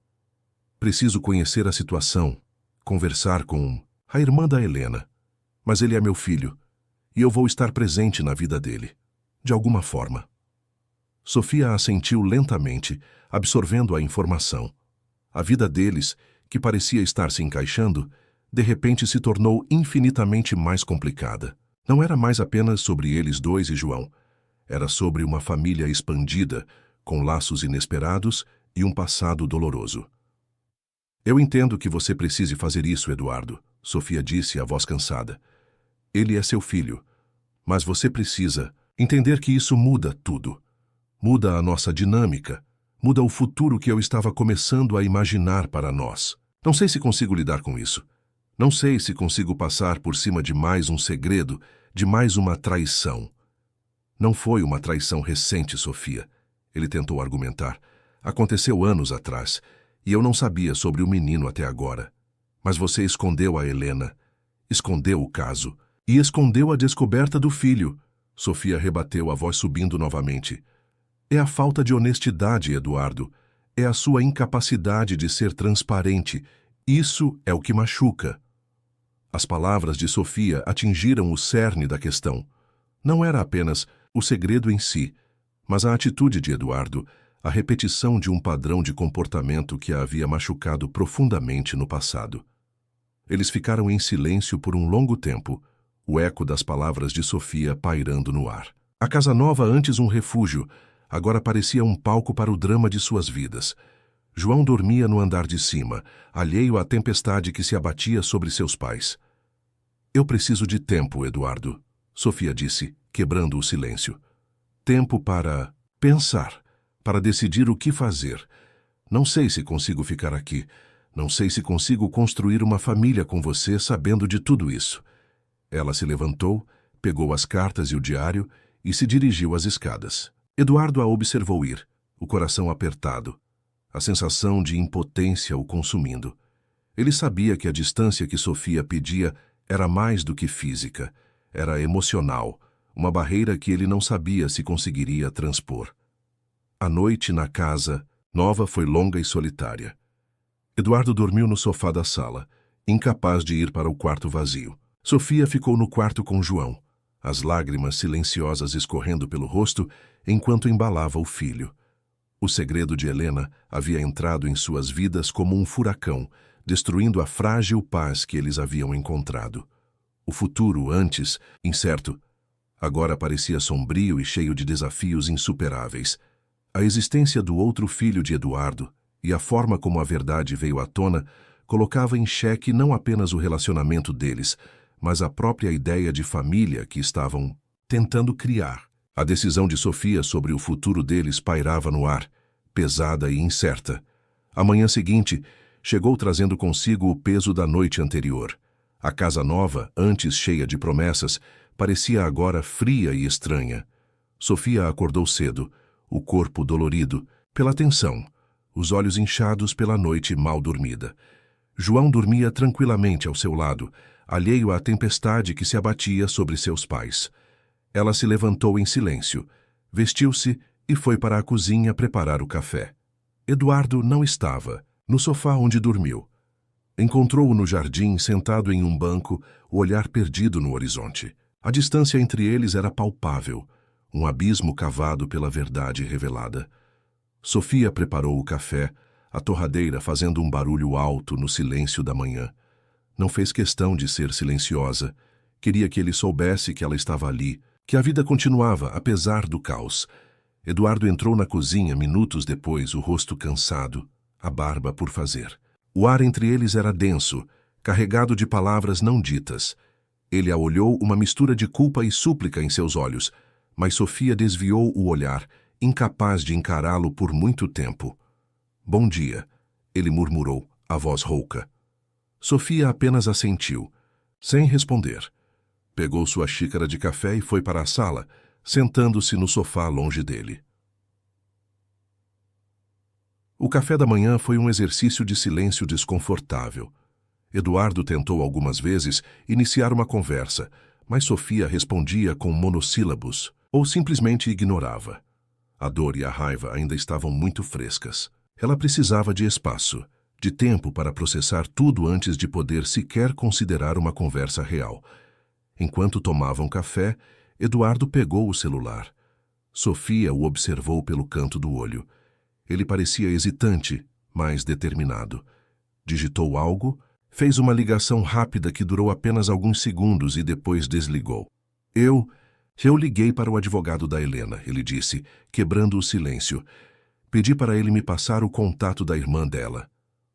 A: Preciso conhecer a situação, conversar com a irmã da Helena. Mas ele é meu filho, e eu vou estar presente na vida dele, de alguma forma. Sofia assentiu lentamente, absorvendo a informação. A vida deles, que parecia estar se encaixando, de repente se tornou infinitamente mais complicada. Não era mais apenas sobre eles dois e João. Era sobre uma família expandida, com laços inesperados e um passado doloroso. Eu entendo que você precise fazer isso, Eduardo, Sofia disse, a voz cansada. Ele é seu filho, mas você precisa entender que isso muda tudo. Muda a nossa dinâmica, muda o futuro que eu estava começando a imaginar para nós. Não sei se consigo lidar com isso. Não sei se consigo passar por cima de mais um segredo, de mais uma traição. Não foi uma traição recente, Sofia. Ele tentou argumentar. Aconteceu anos atrás, e eu não sabia sobre o menino até agora. Mas você escondeu a Helena, escondeu o caso, e escondeu a descoberta do filho. Sofia rebateu, a voz subindo novamente. É a falta de honestidade, Eduardo. É a sua incapacidade de ser transparente. Isso é o que machuca. As palavras de Sofia atingiram o cerne da questão. Não era apenas o segredo em si, mas a atitude de Eduardo, a repetição de um padrão de comportamento que a havia machucado profundamente no passado. Eles ficaram em silêncio por um longo tempo, o eco das palavras de Sofia pairando no ar. A casa nova, antes um refúgio, agora parecia um palco para o drama de suas vidas. João dormia no andar de cima, alheio à tempestade que se abatia sobre seus pais. Eu preciso de tempo, Eduardo, Sofia disse, quebrando o silêncio. Tempo para pensar, para decidir o que fazer. Não sei se consigo ficar aqui. Não sei se consigo construir uma família com você sabendo de tudo isso. Ela se levantou, pegou as cartas e o diário e se dirigiu às escadas. Eduardo a observou ir, o coração apertado. A sensação de impotência o consumindo. Ele sabia que a distância que Sofia pedia era mais do que física, era emocional, uma barreira que ele não sabia se conseguiria transpor. A noite na casa nova foi longa e solitária. Eduardo dormiu no sofá da sala, incapaz de ir para o quarto vazio. Sofia ficou no quarto com João, as lágrimas silenciosas escorrendo pelo rosto enquanto embalava o filho. O segredo de Helena havia entrado em suas vidas como um furacão, destruindo a frágil paz que eles haviam encontrado. O futuro, antes incerto, agora parecia sombrio e cheio de desafios insuperáveis. A existência do outro filho de Eduardo e a forma como a verdade veio à tona colocava em xeque não apenas o relacionamento deles, mas a própria ideia de família que estavam tentando criar. A decisão de Sofia sobre o futuro deles pairava no ar, pesada e incerta. A manhã seguinte chegou trazendo consigo o peso da noite anterior. A casa nova, antes cheia de promessas, parecia agora fria e estranha. Sofia acordou cedo, o corpo dolorido, pela tensão, os olhos inchados pela noite mal dormida. João dormia tranquilamente ao seu lado, alheio à tempestade que se abatia sobre seus pais. Ela se levantou em silêncio, vestiu-se e foi para a cozinha preparar o café. Eduardo não estava, no sofá onde dormiu. Encontrou-o no jardim, sentado em um banco, o olhar perdido no horizonte. A distância entre eles era palpável, um abismo cavado pela verdade revelada. Sofia preparou o café, a torradeira fazendo um barulho alto no silêncio da manhã. Não fez questão de ser silenciosa. Queria que ele soubesse que ela estava ali, que a vida continuava, apesar do caos. Eduardo entrou na cozinha minutos depois, o rosto cansado, a barba por fazer. O ar entre eles era denso, carregado de palavras não ditas. Ele a olhou, uma mistura de culpa e súplica em seus olhos, mas Sofia desviou o olhar, incapaz de encará-lo por muito tempo. Bom dia, ele murmurou, a voz rouca. Sofia apenas assentiu, sem responder. Pegou sua xícara de café e foi para a sala, sentando-se no sofá longe dele. O café da manhã foi um exercício de silêncio desconfortável. Eduardo tentou algumas vezes iniciar uma conversa, mas Sofia respondia com monossílabos ou simplesmente ignorava. A dor e a raiva ainda estavam muito frescas. Ela precisava de espaço, de tempo para processar tudo antes de poder sequer considerar uma conversa real. Enquanto tomavam café, Eduardo pegou o celular. Sofia o observou pelo canto do olho. Ele parecia hesitante, mas determinado. Digitou algo, fez uma ligação rápida que durou apenas alguns segundos e depois desligou. Eu liguei para o advogado da Helena, ele disse, quebrando o silêncio. Pedi para ele me passar o contato da irmã dela.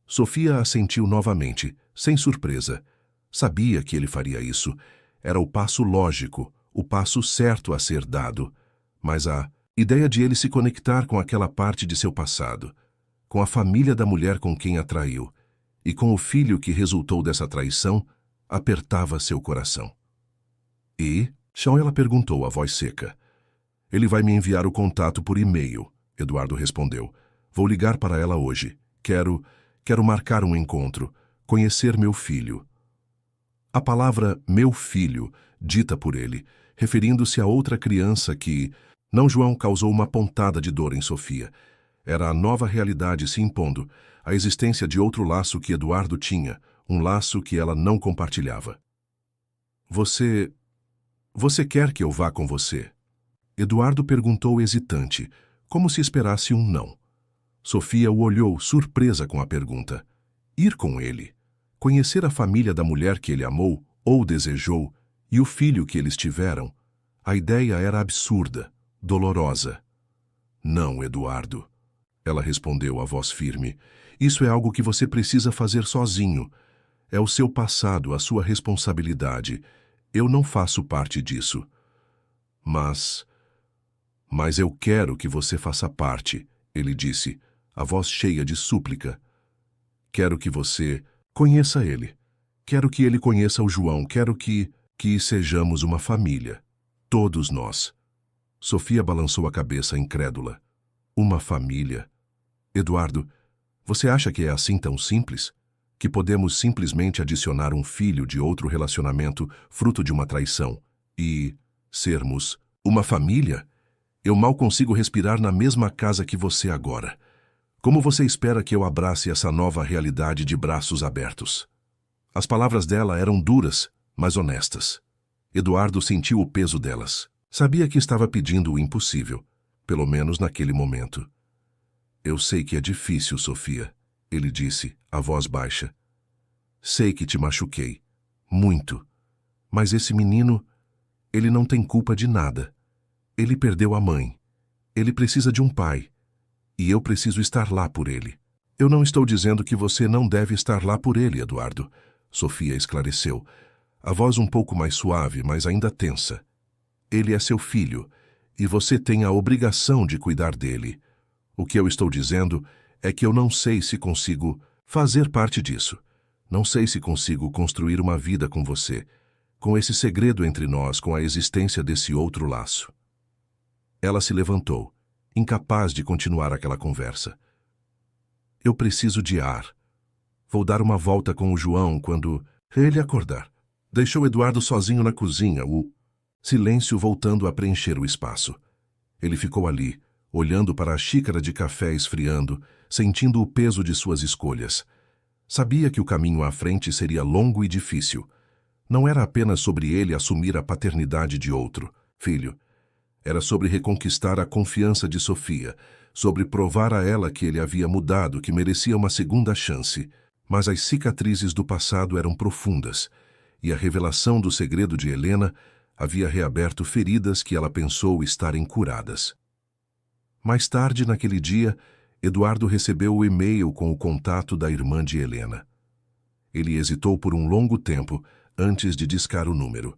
A: Sofia assentiu novamente, sem surpresa. Sabia que ele faria isso. Era o passo lógico, o passo certo a ser dado. Mas a ideia de ele se conectar com aquela parte de seu passado, com a família da mulher com quem a traiu, e com o filho que resultou dessa traição, apertava seu coração. E? Ela perguntou, a voz seca. Ele vai me enviar o contato por e-mail, Eduardo respondeu. Vou ligar para ela hoje. Quero marcar um encontro, conhecer meu filho. A palavra meu filho, dita por ele, referindo-se a outra criança que, não João, causou uma pontada de dor em Sofia. Era a nova realidade se impondo, a existência de outro laço que Eduardo tinha, um laço que ela não compartilhava. Você quer que eu vá com você? Eduardo perguntou hesitante, como se esperasse um não. Sofia o olhou, surpresa com a pergunta. Ir com ele? Conhecer a família da mulher que ele amou ou desejou e o filho que eles tiveram? A ideia era absurda, dolorosa. Não, Eduardo. Ela respondeu, a voz firme. Isso é algo que você precisa fazer sozinho. É o seu passado, a sua responsabilidade. Eu não faço parte disso. Mas eu quero que você faça parte, ele disse, a voz cheia de súplica. Quero que você conheça ele. Quero que ele conheça o João. Quero que sejamos uma família. Todos nós. Sofia balançou a cabeça incrédula. Uma família? Eduardo, você acha que é assim tão simples? Que podemos simplesmente adicionar um filho de outro relacionamento fruto de uma traição e sermos uma família? Eu mal consigo respirar na mesma casa que você agora. Como você espera que eu abrace essa nova realidade de braços abertos? As palavras dela eram duras, mas honestas. Eduardo sentiu o peso delas. Sabia que estava pedindo o impossível, pelo menos naquele momento. Eu sei que é difícil, Sofia, ele disse, a voz baixa. Sei que te machuquei. Muito. Mas esse menino, ele não tem culpa de nada. Ele perdeu a mãe. Ele precisa de um pai. E eu preciso estar lá por ele. Eu não estou dizendo que você não deve estar lá por ele, Eduardo. Sofia esclareceu, a voz um pouco mais suave, mas ainda tensa. Ele é seu filho, e você tem a obrigação de cuidar dele. O que eu estou dizendo é que eu não sei se consigo fazer parte disso. Não sei se consigo construir uma vida com você, com esse segredo entre nós, com a existência desse outro laço. Ela se levantou, incapaz de continuar aquela conversa. Eu preciso de ar. Vou dar uma volta com o João quando ele acordar. Deixou Eduardo sozinho na cozinha, o silêncio voltando a preencher o espaço. Ele ficou ali, olhando para a xícara de café esfriando, sentindo o peso de suas escolhas. Sabia que o caminho à frente seria longo e difícil. Não era apenas sobre ele assumir a paternidade de outro filho. Era sobre reconquistar a confiança de Sofia, sobre provar a ela que ele havia mudado, que merecia uma segunda chance. Mas as cicatrizes do passado eram profundas, e a revelação do segredo de Helena havia reaberto feridas que ela pensou estarem curadas. Mais tarde, naquele dia, Eduardo recebeu o e-mail com o contato da irmã de Helena. Ele hesitou por um longo tempo antes de discar o número.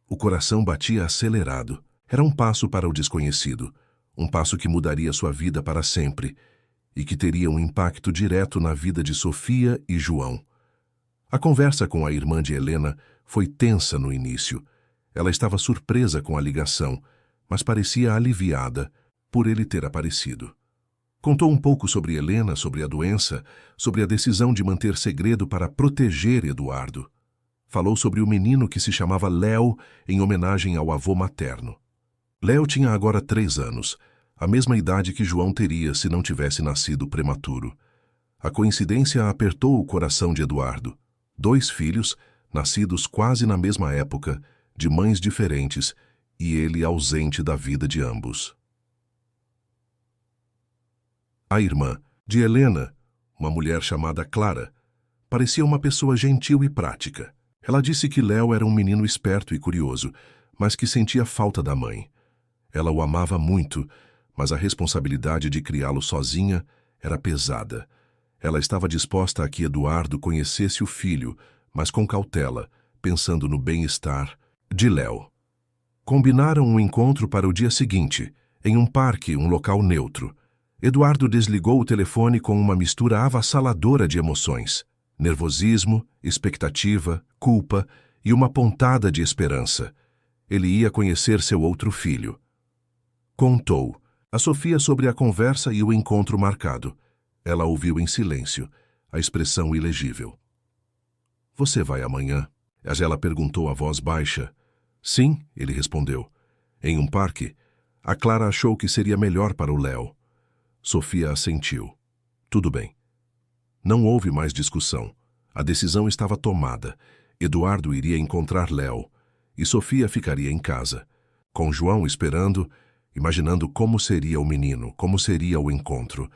A: O coração batia acelerado. Era um passo para o desconhecido, um passo que mudaria sua vida para sempre. e que teria um impacto direto na vida de Sofia e João. A conversa com a irmã de Helena foi tensa no início. Ela estava surpresa com a ligação, mas parecia aliviada por ele ter aparecido. Contou um pouco sobre Helena, sobre a doença, sobre a decisão de manter segredo para proteger Eduardo. Falou sobre o menino que se chamava Léo, em homenagem ao avô materno. Léo tinha agora 3 anos, a mesma idade que João teria se não tivesse nascido prematuro. A coincidência apertou o coração de Eduardo. 2 filhos, nascidos quase na mesma época, de mães diferentes, e ele ausente da vida de ambos. A irmã de Helena, uma mulher chamada Clara, parecia uma pessoa gentil e prática. Ela disse que Léo era um menino esperto e curioso, mas que sentia falta da mãe. Ela o amava muito, mas a responsabilidade de criá-lo sozinha era pesada. Ela estava disposta a que Eduardo conhecesse o filho, mas com cautela, pensando no bem-estar de Léo. Combinaram um encontro para o dia seguinte, em um parque, um local neutro. Eduardo desligou o telefone com uma mistura avassaladora de emoções: nervosismo, expectativa, culpa e uma pontada de esperança. Ele ia conhecer seu outro filho. Contou a Sofia sobre a conversa e o encontro marcado. Ela ouviu em silêncio, a expressão ilegível. "Você vai amanhã?" Ela perguntou a voz baixa. "Sim", ele respondeu. Em um parque, a Clara achou que seria melhor para o Léo. Sofia assentiu. Tudo bem. Não houve mais discussão. A decisão estava tomada. Eduardo iria encontrar Léo, e Sofia ficaria em casa, com João esperando, imaginando como seria o menino, como seria o encontro,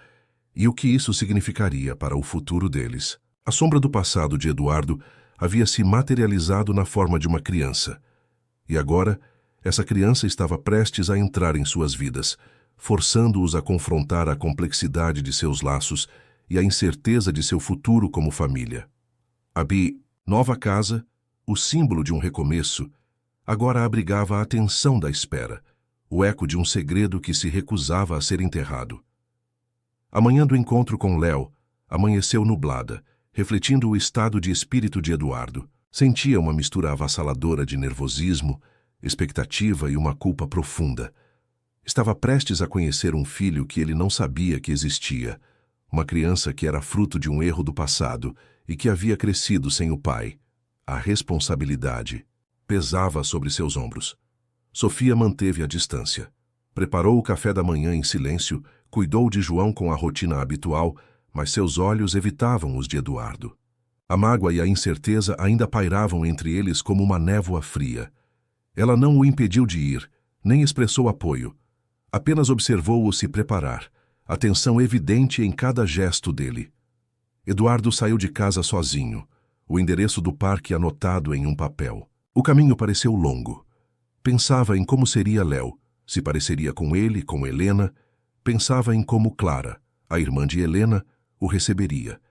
A: e o que isso significaria para o futuro deles. A sombra do passado de Eduardo havia se materializado na forma de uma criança. E agora, essa criança estava prestes a entrar em suas vidas, forçando-os a confrontar a complexidade de seus laços e a incerteza de seu futuro como família. A nova casa, o símbolo de um recomeço, agora abrigava a atenção da espera, o eco de um segredo que se recusava a ser enterrado. A manhã do encontro com Léo amanheceu nublada, refletindo o estado de espírito de Eduardo. Sentia uma mistura avassaladora de nervosismo, expectativa e uma culpa profunda. Estava prestes a conhecer um filho que ele não sabia que existia, uma criança que era fruto de um erro do passado e que havia crescido sem o pai. A responsabilidade pesava sobre seus ombros. Sofia manteve a distância. Preparou o café da manhã em silêncio, cuidou de João com a rotina habitual, mas seus olhos evitavam os de Eduardo. A mágoa e a incerteza ainda pairavam entre eles como uma névoa fria. Ela não o impediu de ir, nem expressou apoio. Apenas observou-o se preparar, a tensão evidente em cada gesto dele. Eduardo saiu de casa sozinho, o endereço do parque anotado em um papel. O caminho pareceu longo. Pensava em como seria Léo, se pareceria com ele, com Helena. Pensava em como Clara, a irmã de Helena, o receberia.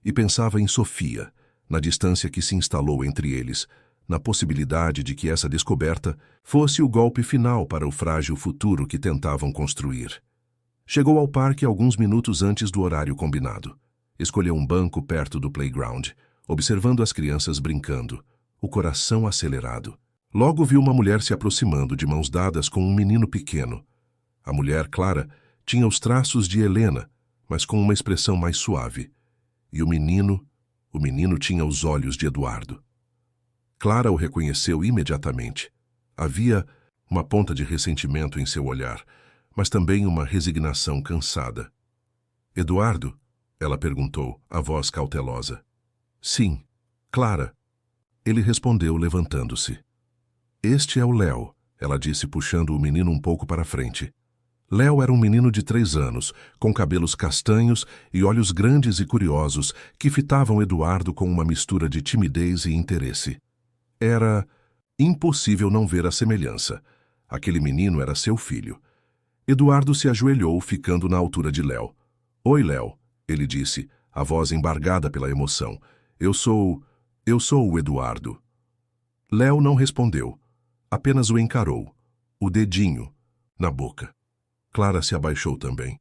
A: E pensava em Sofia, na distância que se instalou entre eles, na possibilidade de que essa descoberta fosse o golpe final para o frágil futuro que tentavam construir. Chegou ao parque alguns minutos antes do horário combinado. Escolheu um banco perto do playground, observando as crianças brincando, o coração acelerado. Logo viu uma mulher se aproximando de mãos dadas com um menino pequeno. A mulher, Clara, tinha os traços de Helena, mas com uma expressão mais suave. E o menino tinha os olhos de Eduardo. Clara o reconheceu imediatamente. Havia uma ponta de ressentimento em seu olhar, mas também uma resignação cansada. "Eduardo?" ela perguntou, a voz cautelosa. "Sim, Clara." Ele respondeu, levantando-se. "Este é o Léo", ela disse, puxando o menino um pouco para frente. Léo era um menino de 3 anos, com cabelos castanhos e olhos grandes e curiosos, que fitavam Eduardo com uma mistura de timidez e interesse. Era impossível não ver a semelhança. Aquele menino era seu filho. Eduardo se ajoelhou, ficando na altura de Léo. "Oi, Léo", ele disse, a voz embargada pela emoção. Eu sou o Eduardo." Léo não respondeu, apenas o encarou, o dedinho na boca. Clara se abaixou também.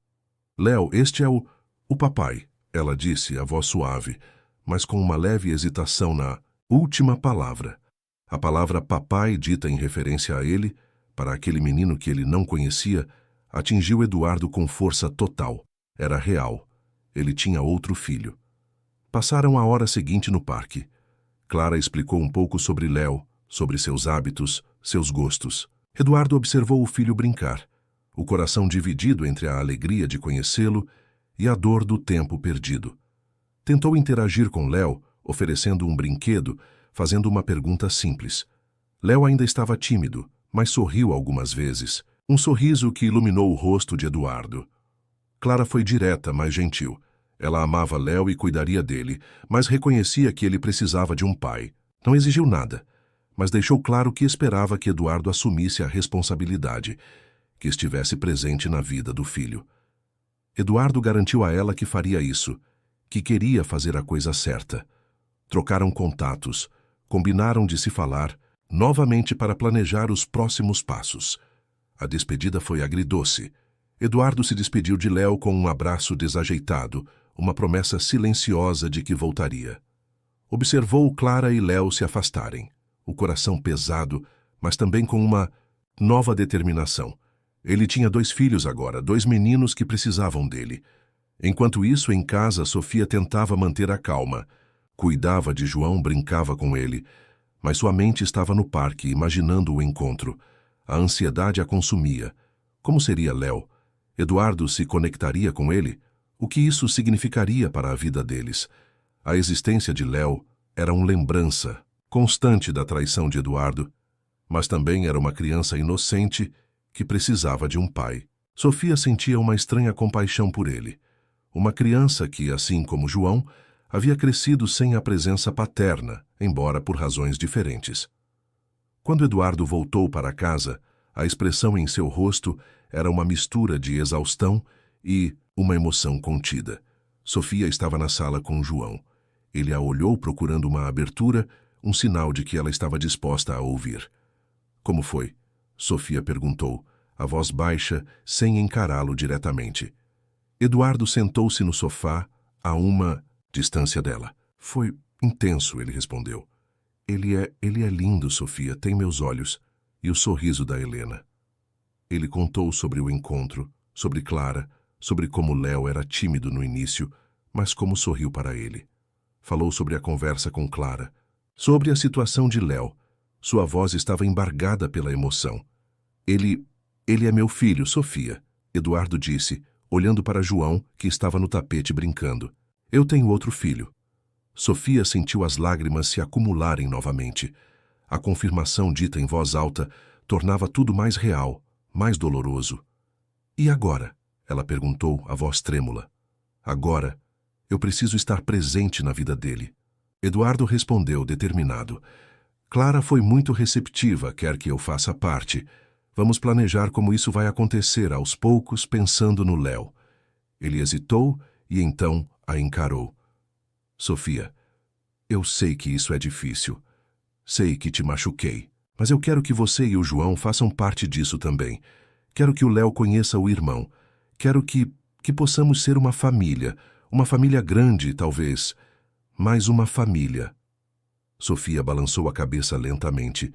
A: "Léo, este é o..." O papai, ela disse, a voz suave, mas com uma leve hesitação na última palavra. A palavra papai, dita em referência a ele, para aquele menino que ele não conhecia, atingiu Eduardo com força total. Era real. Ele tinha outro filho. Passaram a hora seguinte no parque. Clara explicou um pouco sobre Léo, sobre seus hábitos, seus gostos. Eduardo observou o filho brincar, o coração dividido entre a alegria de conhecê-lo e a dor do tempo perdido. Tentou interagir com Léo, oferecendo um brinquedo, fazendo uma pergunta simples. Léo ainda estava tímido, mas sorriu algumas vezes, um sorriso que iluminou o rosto de Eduardo. Clara foi direta, mas gentil. Ela amava Léo e cuidaria dele, mas reconhecia que ele precisava de um pai. Não exigiu nada, mas deixou claro que esperava que Eduardo assumisse a responsabilidade, que estivesse presente na vida do filho. Eduardo garantiu a ela que faria isso, que queria fazer a coisa certa. Trocaram contatos, combinaram de se falar, novamente para planejar os próximos passos. A despedida foi agridoce. Eduardo se despediu de Léo com um abraço desajeitado, uma promessa silenciosa de que voltaria. Observou Clara e Léo se afastarem, o coração pesado, mas também com uma nova determinação. Ele tinha 2 filhos agora, 2 meninos que precisavam dele. Enquanto isso, em casa, Sofia tentava manter a calma. Cuidava de João, brincava com ele, mas sua mente estava no parque, imaginando o encontro. A ansiedade a consumia. Como seria Léo? Eduardo se conectaria com ele? O que isso significaria para a vida deles? A existência de Léo era uma lembrança constante da traição de Eduardo, mas também era uma criança inocente que precisava de um pai. Sofia sentia uma estranha compaixão por ele. Uma criança que, assim como João, havia crescido sem a presença paterna, embora por razões diferentes. Quando Eduardo voltou para casa, a expressão em seu rosto era uma mistura de exaustão e uma emoção contida. Sofia estava na sala com João. Ele a olhou procurando uma abertura, um sinal de que ela estava disposta a ouvir. Como foi? Sofia perguntou, a voz baixa, sem encará-lo diretamente. Eduardo sentou-se no sofá, a uma distância dela. Foi intenso, ele respondeu. Ele é lindo, Sofia, tem meus olhos e o sorriso da Helena. Ele contou sobre o encontro, sobre Clara, sobre como Léo era tímido no início, mas como sorriu para ele. Falou sobre a conversa com Clara, sobre a situação de Léo. Sua voz estava embargada pela emoção. Ele é meu filho, Sofia, Eduardo disse, olhando para João, que estava no tapete brincando. Eu tenho outro filho. Sofia sentiu as lágrimas se acumularem novamente. A confirmação dita em voz alta tornava tudo mais real, mais doloroso. E agora? Ela perguntou, a voz trêmula. Agora, eu preciso estar presente na vida dele. Eduardo respondeu, determinado. Clara foi muito receptiva, quer que eu faça parte. Vamos planejar como isso vai acontecer, aos poucos, pensando no Léo. Ele hesitou e então a encarou. Sofia, eu sei que isso é difícil. Sei que te machuquei. Mas eu quero que você e o João façam parte disso também. Quero que o Léo conheça o irmão. Quero que possamos ser uma família grande, talvez, mas uma família. Sofia balançou a cabeça lentamente.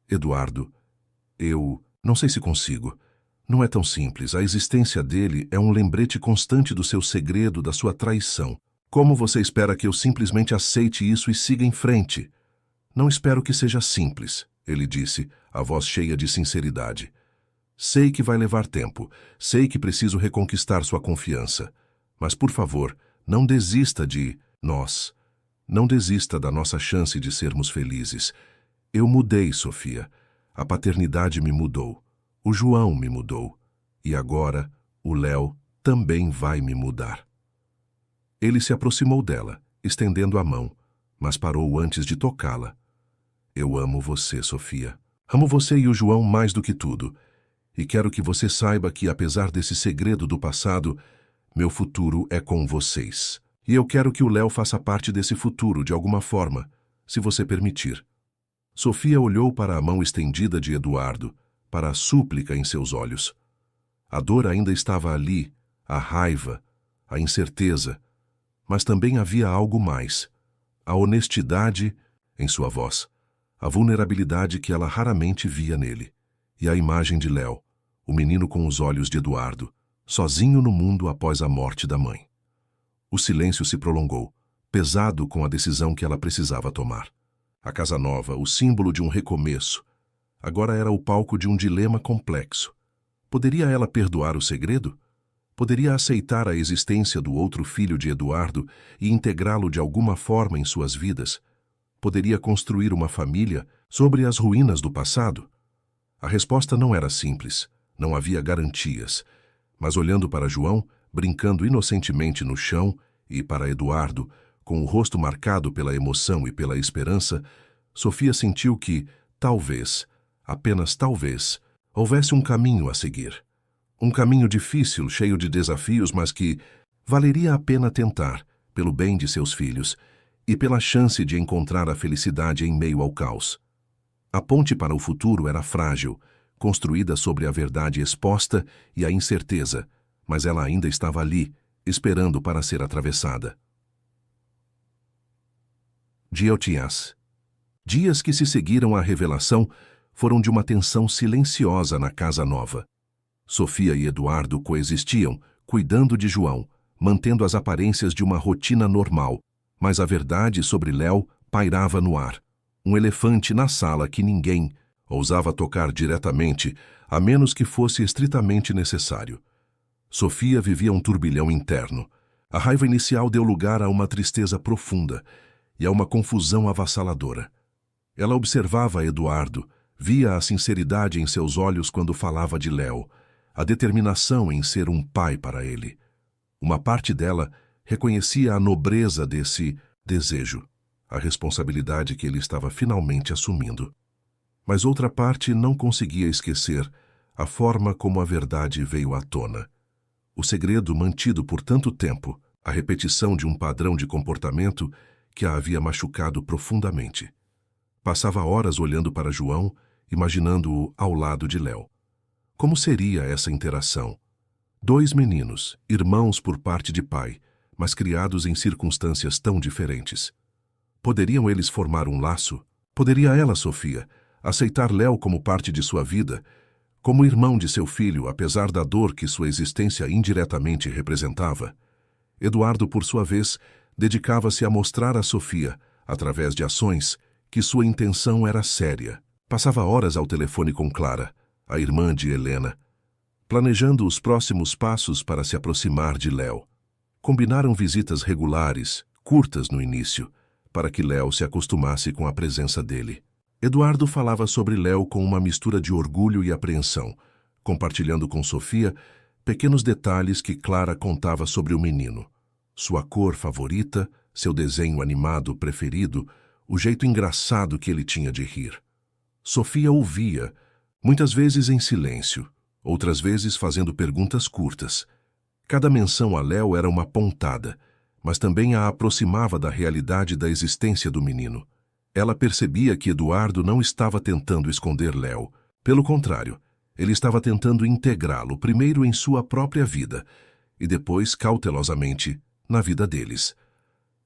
A: Eduardo, eu não sei se consigo. Não é tão simples. A existência dele é um lembrete constante do seu segredo, da sua traição. Como você espera que eu simplesmente aceite isso e siga em frente? Não espero que seja simples, ele disse, a voz cheia de sinceridade. Sei que vai levar tempo. Sei que preciso reconquistar sua confiança. Mas, por favor, não desista de nós. Não desista da nossa chance de sermos felizes. Eu mudei, Sofia. A paternidade me mudou. O João me mudou. E agora, o Léo também vai me mudar. Ele se aproximou dela, estendendo a mão, mas parou antes de tocá-la. Eu amo você, Sofia. Amo você e o João mais do que tudo. E quero que você saiba que, apesar desse segredo do passado, meu futuro é com vocês. E eu quero que o Léo faça parte desse futuro de alguma forma, se você permitir. Sofia olhou para a mão estendida de Eduardo, para a súplica em seus olhos. A dor ainda estava ali, a raiva, a incerteza, mas também havia algo mais: a honestidade em sua voz, a vulnerabilidade que ela raramente via nele, e a imagem de Léo, o menino com os olhos de Eduardo, sozinho no mundo após a morte da mãe. O silêncio se prolongou, pesado com a decisão que ela precisava tomar. A casa nova, o símbolo de um recomeço, agora era o palco de um dilema complexo. Poderia ela perdoar o segredo? Poderia aceitar a existência do outro filho de Eduardo e integrá-lo de alguma forma em suas vidas? Poderia construir uma família sobre as ruínas do passado? A resposta não era simples, não havia garantias. Mas olhando para João, brincando inocentemente no chão, e para Eduardo, com o rosto marcado pela emoção e pela esperança, Sofia sentiu que, talvez, apenas talvez, houvesse um caminho a seguir. Um caminho difícil, cheio de desafios, mas que valeria a pena tentar, pelo bem de seus filhos e pela chance de encontrar a felicidade em meio ao caos. A ponte para o futuro era frágil, construída sobre a verdade exposta e a incerteza, mas ela ainda estava ali, esperando para ser atravessada. Dias que se seguiram à revelação foram de uma tensão silenciosa na casa nova. Sofia e Eduardo coexistiam, cuidando de João, mantendo as aparências de uma rotina normal, mas a verdade sobre Léo pairava no ar. Um elefante na sala que ninguém ousava tocar diretamente, a menos que fosse estritamente necessário. Sofia vivia um turbilhão interno. A raiva inicial deu lugar a uma tristeza profunda e a uma confusão avassaladora. Ela observava Eduardo, via a sinceridade em seus olhos quando falava de Léo, a determinação em ser um pai para ele. Uma parte dela reconhecia a nobreza desse desejo, a responsabilidade que ele estava finalmente assumindo. Mas outra parte não conseguia esquecer a forma como a verdade veio à tona. O segredo mantido por tanto tempo, a repetição de um padrão de comportamento que a havia machucado profundamente. Passava horas olhando para João, imaginando-o ao lado de Léo. Como seria essa interação? 2 meninos, irmãos por parte de pai, mas criados em circunstâncias tão diferentes. Poderiam eles formar um laço? Poderia ela, Sofia, aceitar Léo como parte de sua vida, como irmão de seu filho, apesar da dor que sua existência indiretamente representava? Eduardo, por sua vez, dedicava-se a mostrar a Sofia, através de ações, que sua intenção era séria. Passava horas ao telefone com Clara, a irmã de Helena, planejando os próximos passos para se aproximar de Léo. Combinaram visitas regulares, curtas no início, para que Léo se acostumasse com a presença dele. Eduardo falava sobre Léo com uma mistura de orgulho e apreensão, compartilhando com Sofia pequenos detalhes que Clara contava sobre o menino. Sua cor favorita, seu desenho animado preferido, o jeito engraçado que ele tinha de rir. Sofia ouvia, muitas vezes em silêncio, outras vezes fazendo perguntas curtas. Cada menção a Léo era uma pontada, mas também a aproximava da realidade da existência do menino. Ela percebia que Eduardo não estava tentando esconder Léo. Pelo contrário, ele estava tentando integrá-lo primeiro em sua própria vida e depois, cautelosamente, na vida deles.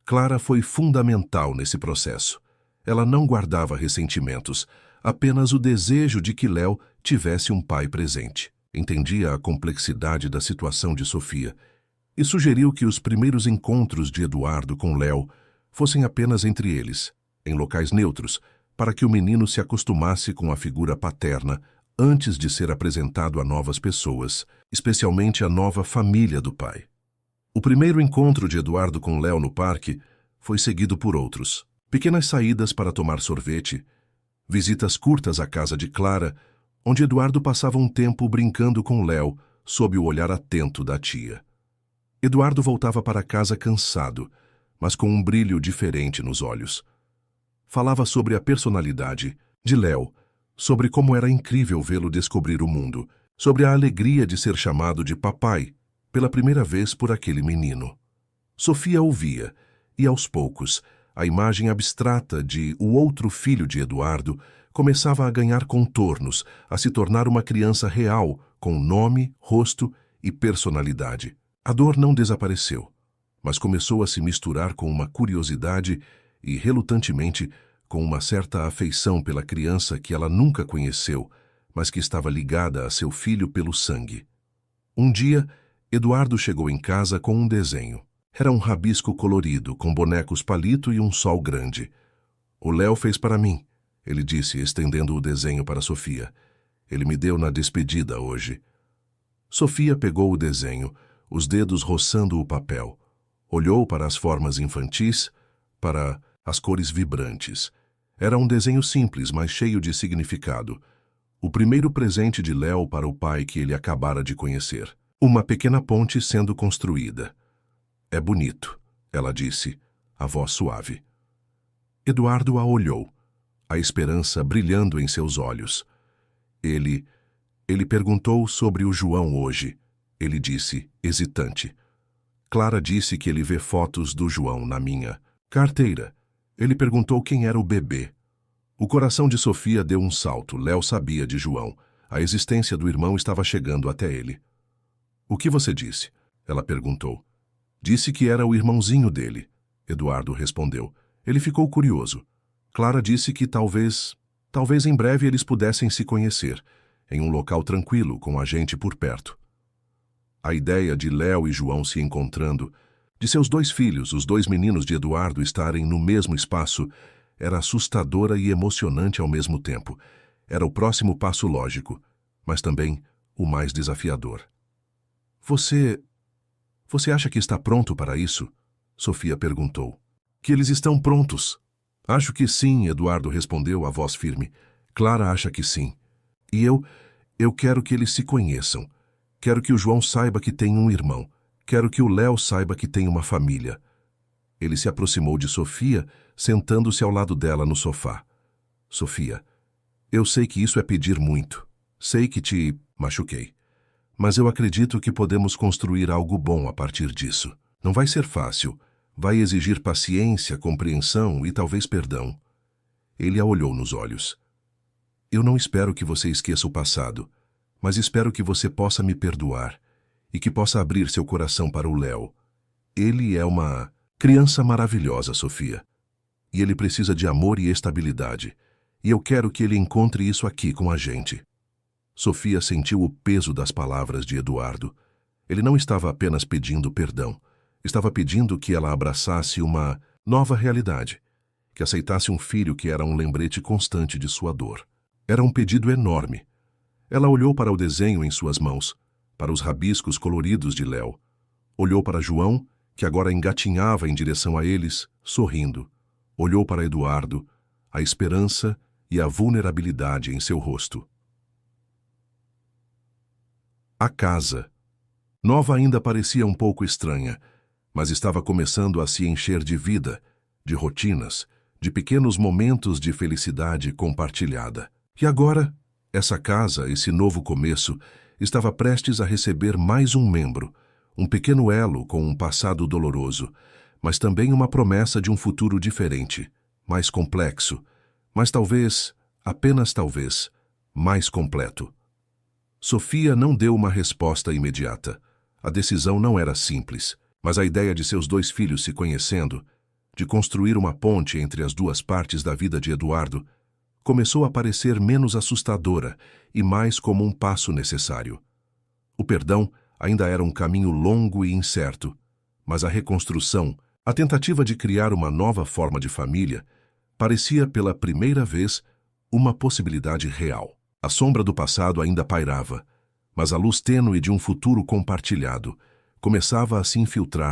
A: Clara foi fundamental nesse processo. Ela não guardava ressentimentos, apenas o desejo de que Léo tivesse um pai presente. Entendia a complexidade da situação de Sofia e sugeriu que os primeiros encontros de Eduardo com Léo fossem apenas entre eles, em locais neutros, para que o menino se acostumasse com a figura paterna antes de ser apresentado a novas pessoas, especialmente a nova família do pai. O primeiro encontro de Eduardo com Léo no parque foi seguido por outros. Pequenas saídas para tomar sorvete, visitas curtas à casa de Clara, onde Eduardo passava um tempo brincando com Léo, sob o olhar atento da tia. Eduardo voltava para casa cansado, mas com um brilho diferente nos olhos. Falava sobre a personalidade de Léo, sobre como era incrível vê-lo descobrir o mundo, sobre a alegria de ser chamado de papai pela primeira vez por aquele menino. Sofia ouvia, e aos poucos, a imagem abstrata de o outro filho de Eduardo começava a ganhar contornos, a se tornar uma criança real, com nome, rosto e personalidade. A dor não desapareceu, mas começou a se misturar com uma curiosidade e, relutantemente, com uma certa afeição pela criança que ela nunca conheceu, mas que estava ligada a seu filho pelo sangue. Um dia, Eduardo chegou em casa com um desenho. Era um rabisco colorido, com bonecos palito e um sol grande. "O Léo fez para mim", ele disse, estendendo o desenho para Sofia. "Ele me deu na despedida hoje." Sofia pegou o desenho, os dedos roçando o papel. Olhou para as formas infantis, para as cores vibrantes. Era um desenho simples, mas cheio de significado. O primeiro presente de Léo para o pai que ele acabara de conhecer. Uma pequena ponte sendo construída. "É bonito", ela disse, a voz suave. Eduardo a olhou, a esperança brilhando em seus olhos. Ele perguntou sobre o João hoje. Ele disse, hesitante. Clara disse que ele vê fotos do João na minha carteira. Ele perguntou quem era o bebê. O coração de Sofia deu um salto. Léo sabia de João. A existência do irmão estava chegando até ele. "O que você disse?" ela perguntou. "Disse que era o irmãozinho dele", Eduardo respondeu. Ele ficou curioso. Clara disse que talvez em breve eles pudessem se conhecer, em um local tranquilo, com a gente por perto. A ideia de Léo e João se encontrando, de seus 2 filhos, os 2 meninos de Eduardo, estarem no mesmo espaço, era assustadora e emocionante ao mesmo tempo. Era o próximo passo lógico, mas também o mais desafiador. Você acha que está pronto para isso?" Sofia perguntou. "Que eles estão prontos." "Acho que sim", Eduardo respondeu, a voz firme. "Clara acha que sim. E eu quero que eles se conheçam. Quero que o João saiba que tem um irmão. Quero que o Léo saiba que tem uma família." Ele se aproximou de Sofia, sentando-se ao lado dela no sofá. "Sofia, eu sei que isso é pedir muito. Sei que te machuquei. Mas eu acredito que podemos construir algo bom a partir disso. Não vai ser fácil. Vai exigir paciência, compreensão e talvez perdão." Ele a olhou nos olhos. "Eu não espero que você esqueça o passado, mas espero que você possa me perdoar e que possa abrir seu coração para o Léo. Ele é uma criança maravilhosa, Sofia. E ele precisa de amor e estabilidade. E eu quero que ele encontre isso aqui com a gente." Sofia sentiu o peso das palavras de Eduardo. Ele não estava apenas pedindo perdão. Estava pedindo que ela abraçasse uma nova realidade, que aceitasse um filho que era um lembrete constante de sua dor. Era um pedido enorme. Ela olhou para o desenho em suas mãos, para os rabiscos coloridos de Léo. Olhou para João, que agora engatinhava em direção a eles, sorrindo. Olhou para Eduardo, a esperança e a vulnerabilidade em seu rosto. A casa. Nova ainda parecia um pouco estranha, mas estava começando a se encher de vida, de rotinas, de pequenos momentos de felicidade compartilhada. E agora, essa casa, esse novo começo, estava prestes a receber mais um membro, um pequeno elo com um passado doloroso, mas também uma promessa de um futuro diferente, mais complexo, mas talvez, apenas talvez, mais completo. Sofia não deu uma resposta imediata. A decisão não era simples, mas a ideia de seus 2 filhos se conhecendo, de construir uma ponte entre as 2 partes da vida de Eduardo, começou a parecer menos assustadora e mais como um passo necessário. O perdão ainda era um caminho longo e incerto, mas a reconstrução, a tentativa de criar uma nova forma de família, parecia pela primeira vez uma possibilidade real. A sombra do passado ainda pairava, mas a luz tênue de um futuro compartilhado começava a se infiltrar